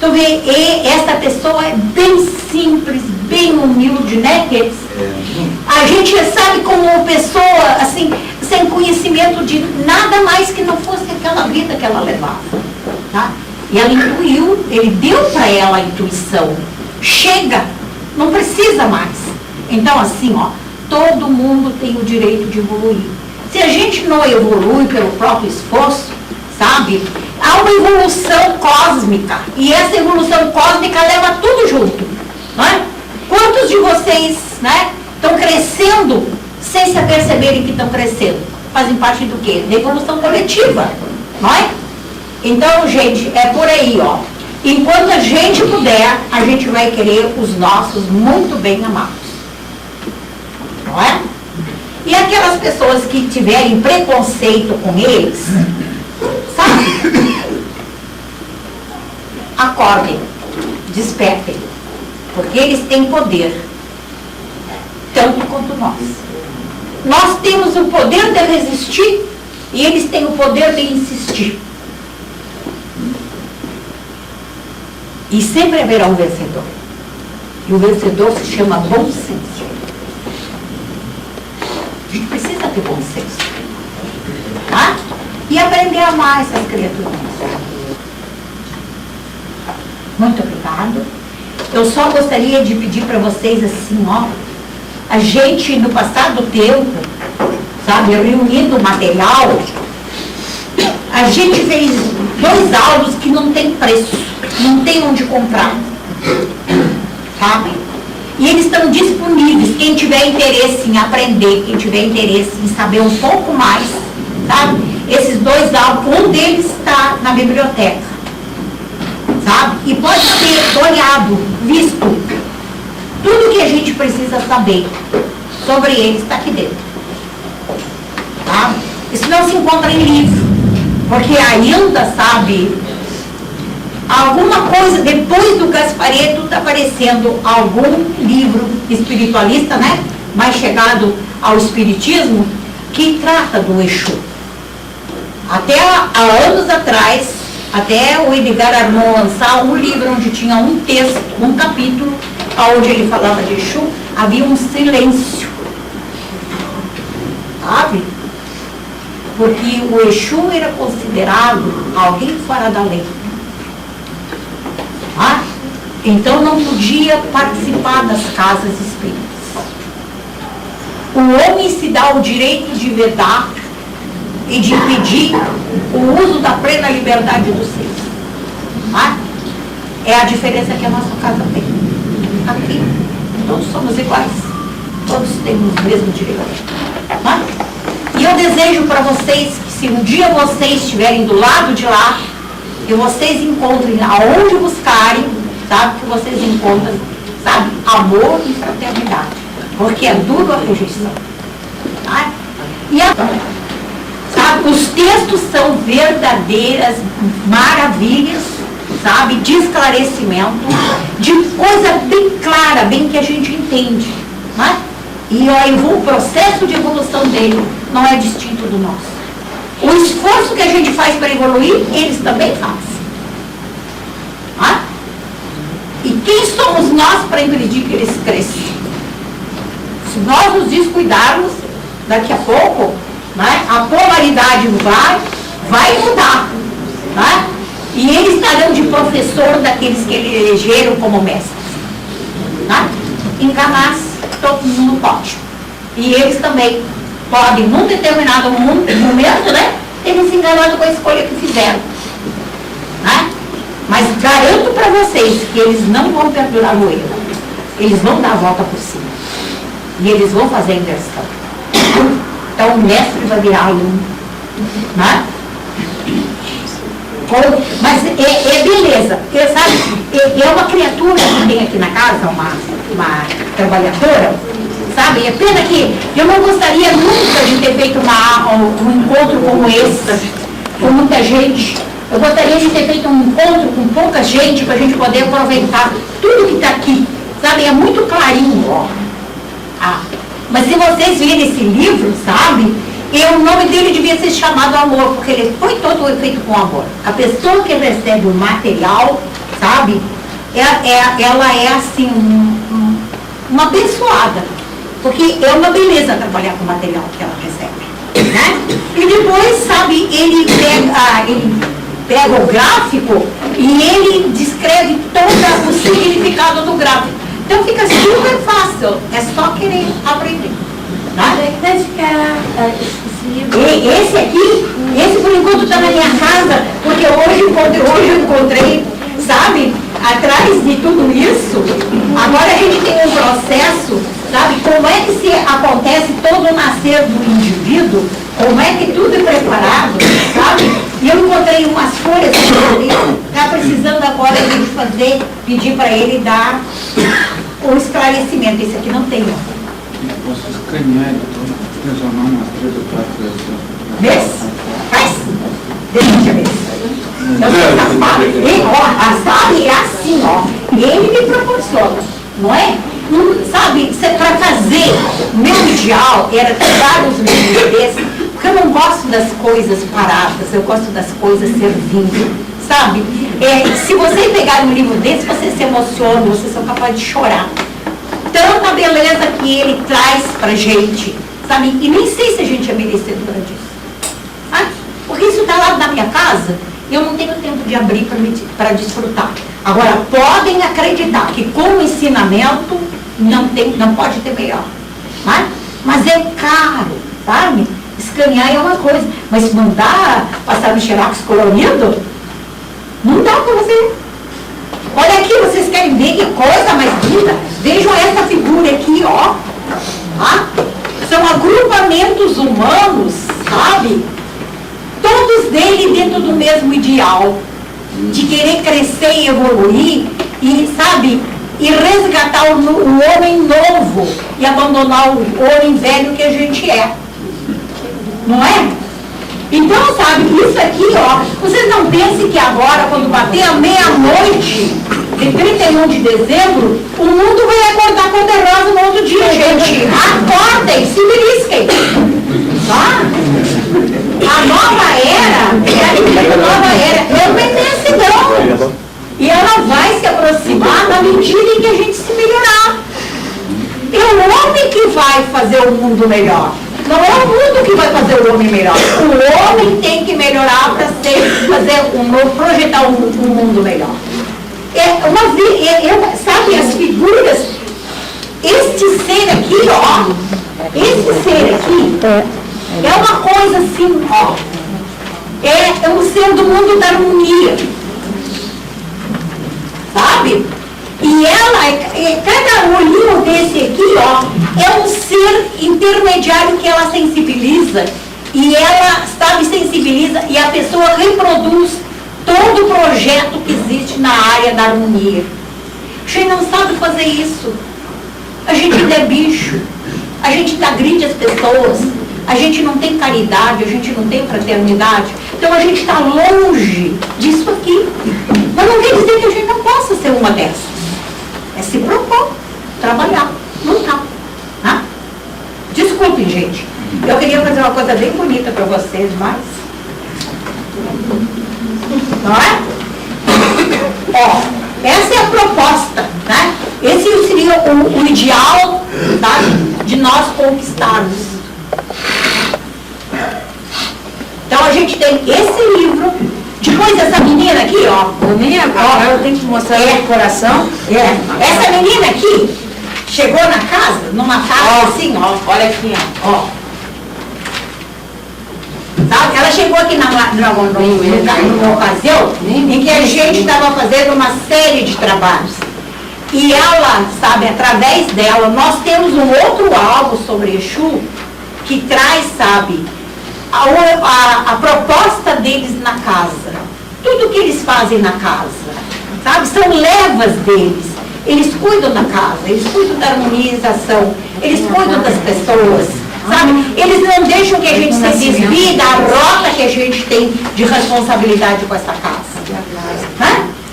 Tu vê, essa pessoa é bem simples, bem humilde, né, Ketes? A gente sabe como pessoa, assim, sem conhecimento de nada mais que não fosse aquela vida que ela levava, tá? E ela intuiu, ele deu para ela a intuição. Chega, não precisa mais. Então, assim, ó, todo mundo tem o direito de evoluir. Se a gente não evolui pelo próprio esforço, sabe, há uma evolução cósmica. E essa evolução cósmica leva tudo junto, não é? Quantos de vocês, né, estão crescendo sem se aperceberem que estão crescendo? Fazem parte do quê? Da evolução coletiva, não é? Então, gente, é por aí, ó. Enquanto a gente puder, a gente vai querer os nossos muito bem amados. não é? E aquelas pessoas que tiverem preconceito com eles, sabe? Acordem, despertem, porque eles têm poder, tanto quanto nós. Nós temos o poder de resistir e eles têm o poder de insistir. E sempre haverá um vencedor. E o vencedor se chama bom senso. A gente precisa ter bom senso. Tá? E aprender a amar essas criaturas. Muito obrigado. Eu só gostaria de pedir para vocês assim, ó. A gente, no passado tempo, sabe, reunindo material, a gente fez 2 áudios que não tem preço, não tem onde comprar, sabe? E eles estão disponíveis, quem tiver interesse em aprender, quem tiver interesse em saber um pouco mais, sabe? Esses 2 áudios, um deles está na biblioteca, sabe? E pode ser olhado, visto. Tudo que a gente precisa saber sobre ele está aqui dentro. Tá? Isso não se encontra em livro, porque ainda, sabe, alguma coisa, depois do Gasparetto está aparecendo algum livro espiritualista, né? Mais chegado ao espiritismo, que trata do Exu. Até há anos atrás, até o Edgar Armand lançar um livro onde tinha um texto, um capítulo, onde ele falava de Exu, havia um silêncio, sabe? Porque o Exu era considerado alguém fora da lei. Tá? Então não podia participar das casas espíritas. O homem se dá o direito de vedar e de impedir o uso da plena liberdade do ser. Tá? É a diferença que a nossa casa tem. Aqui, todos somos iguais, todos temos o mesmo direito. Tá? E eu desejo para vocês que se um dia vocês estiverem do lado de lá, que vocês encontrem aonde buscarem, sabe, que vocês encontrem, sabe, amor e fraternidade, porque é duro a rejeição. Tá? E sabe, os textos são verdadeiras maravilhas, sabe, de esclarecimento, de coisa bem clara, bem que a gente entende, né? E o processo de evolução dele não é distinto do nosso. O esforço que a gente faz para evoluir, eles também fazem. Né? E quem somos nós para impedir que eles cresçam? Se nós nos descuidarmos, daqui a pouco, né, a polaridade vai mudar. Né? E eles estarão de professor daqueles que eles elegeram como mestres. Né? Enganar-se, todo mundo pode. E eles também podem, num determinado momento, né, terem se enganado com a escolha que fizeram. Né? Mas garanto para vocês que eles não vão perdurar no erro. Eles vão dar a volta por cima. E eles vão fazer a inversão. Então o mestre vai virar aluno. Né? Mas é beleza, porque, sabe, é uma criatura que tem aqui na casa, uma trabalhadora, sabe, é pena que eu não gostaria nunca de ter feito um encontro como esse, com muita gente. Eu gostaria de ter feito um encontro com pouca gente, para a gente poder aproveitar tudo que está aqui, sabe, é muito clarinho, ó. Mas se vocês virem esse livro, sabe, o nome dele devia ser chamado Amor, porque ele foi todo feito com amor. A pessoa que recebe o material, sabe, ela é assim, uma abençoada, porque é uma beleza trabalhar com o material que ela recebe, né? E depois, sabe, ele pega o gráfico e ele descreve todo o significado do gráfico. Então fica super fácil, é só querer aprender. Esse por enquanto está na minha casa, porque hoje eu encontrei, sabe, atrás de tudo isso, agora a gente tem um processo, sabe, como é que se acontece todo o nascer do indivíduo, como é que tudo é preparado, sabe? E eu encontrei umas folhas que ele está precisando agora de pedir para ele dar o esclarecimento. Esse aqui não tem, ó. Posso escanear e transformar umas 3 ou 4 vezes. Vê? Faz. Deixa eu ver. A Sally é assim, ó. Ele me proporciona, não é? Não, sabe, para fazer, o meu ideal era tirar os livros desses, porque eu não gosto das coisas paradas, eu gosto das coisas servindo, sabe? Se você pegar um livro desse, você se emociona, vocês são capazes de chorar. Tanta beleza que ele traz pra gente, sabe? E nem sei se a gente é merecedora disso, sabe? Porque isso está lá na minha casa e eu não tenho tempo de abrir para desfrutar. Agora, podem acreditar que como ensinamento não pode ter melhor, né? Mas é caro, sabe? Escanear é uma coisa, mas mandar passar no xerox colorido, não dá para você. Olha aqui, vocês querem ver que coisa mais linda? Vejam essa figura aqui, ó. Tá? São agrupamentos humanos, sabe? Todos deles dentro do mesmo ideal, de querer crescer e evoluir, e, sabe, e resgatar o homem novo e abandonar o homem velho que a gente é. Não é? Então, sabe, isso aqui, ó, vocês não pensem que agora, quando bater a meia-noite de 31 de dezembro, o mundo vai acordar cor-de-rosa no outro dia, gente. Acordem, se belisquem. Tá? A nova era é uma imensidão. E ela vai se aproximar na medida em que a gente se melhorar. É o homem que vai fazer o mundo melhor. Não é o mundo que vai fazer o homem melhor. O homem tem que melhorar para projetar um mundo melhor. Sabe, as figuras, este ser aqui, ó, esse ser aqui é uma coisa assim, ó, é um ser do mundo da harmonia, sabe? E cada olhinho desse aqui, ó, é um ser intermediário que ela sensibiliza, e ela, sabe, sensibiliza, e a pessoa reproduz todo o projeto que existe na área da harmonia. A gente não sabe fazer isso. A gente ainda é bicho. A gente agride as pessoas. A gente não tem caridade, a gente não tem fraternidade. Então a gente está longe disso aqui. Mas não quer dizer que a gente não possa ser uma dessas. É se propor, trabalhar, lutar. Tá? Desculpem, gente. Eu queria fazer uma coisa bem bonita para vocês, mas... Não é? Ó, essa é a proposta, né? Esse seria o ideal, tá? De nós conquistarmos. Então a gente tem esse livro. Depois essa menina aqui, ó. Agora eu tenho que mostrar o coração. Essa menina aqui chegou na casa, numa casa assim, ó. Olha aqui, ó. Tá? Ela chegou aqui numa ocasião em que a gente estava fazendo uma série de trabalhos. E ela, sabe, através dela, nós temos um outro alvo sobre Exu que traz, sabe, a proposta deles na casa. Tudo que eles fazem na casa, sabe, são levas deles. Eles cuidam da casa, eles cuidam da harmonização, eles cuidam das pessoas, sabe? Eles não deixam que a gente se desvie da rota que a gente tem de responsabilidade com essa casa.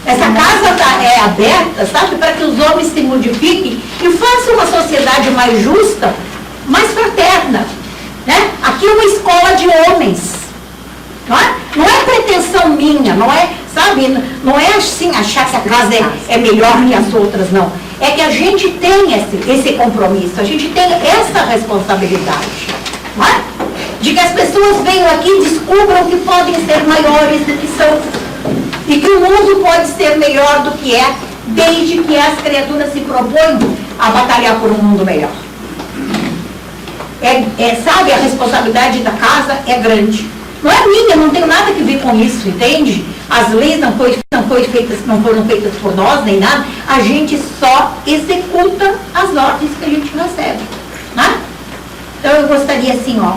Essa casa é aberta, sabe, para que os homens se modifiquem e façam uma sociedade mais justa, mais fraterna. Né? Aqui é uma escola de homens. Não é pretensão minha, não é, sabe, não é assim achar que a casa é melhor que as outras, não. É que a gente tem esse compromisso, a gente tem essa responsabilidade. Não é? De que as pessoas venham aqui e descubram que podem ser maiores do que são. E que o mundo pode ser melhor do que é, desde que as criaturas se propõem a batalhar por um mundo melhor. Sabe, a responsabilidade da casa é grande. Não é minha, não tenho nada que ver com isso, entende? As leis não foram feitas por nós, nem nada. A gente só executa as ordens que a gente recebe. Né? Então eu gostaria assim, ó,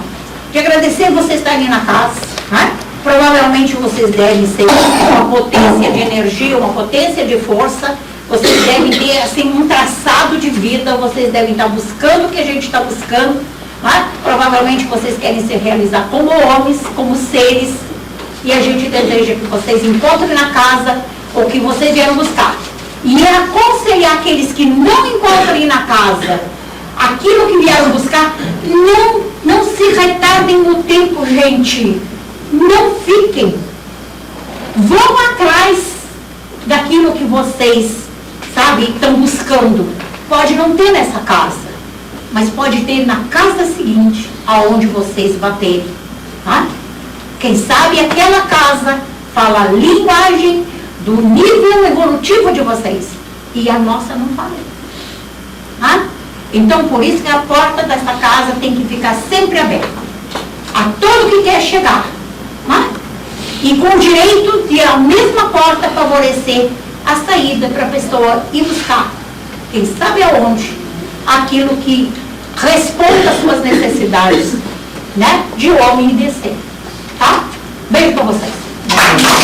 de agradecer vocês estarem na casa. Né? Provavelmente vocês devem ser uma potência de energia, uma potência de força Vocês devem ter, assim, um traçado de vida, vocês devem estar buscando o que a gente está buscando, né? Provavelmente vocês querem se realizar como homens, como seres, e a gente deseja que vocês encontrem na casa o que vocês vieram buscar. E aconselhar aqueles que não encontrem na casa aquilo que vieram buscar, não se retardem no tempo, gente. Não fiquem. Vão atrás daquilo que vocês, sabe, estão buscando. Pode não ter nessa casa, mas pode ter na casa seguinte, aonde vocês baterem, tá? Quem sabe aquela casa fala a linguagem do nível evolutivo de vocês, e a nossa não fala, tá? Então, por isso que a porta dessa casa tem que ficar sempre aberta a todo que quer chegar, tá? E com o direito de a mesma porta favorecer a saída para a pessoa ir buscar, quem sabe aonde, aquilo que responda às suas necessidades, né, de homem e de ser, tá? Beijo para vocês.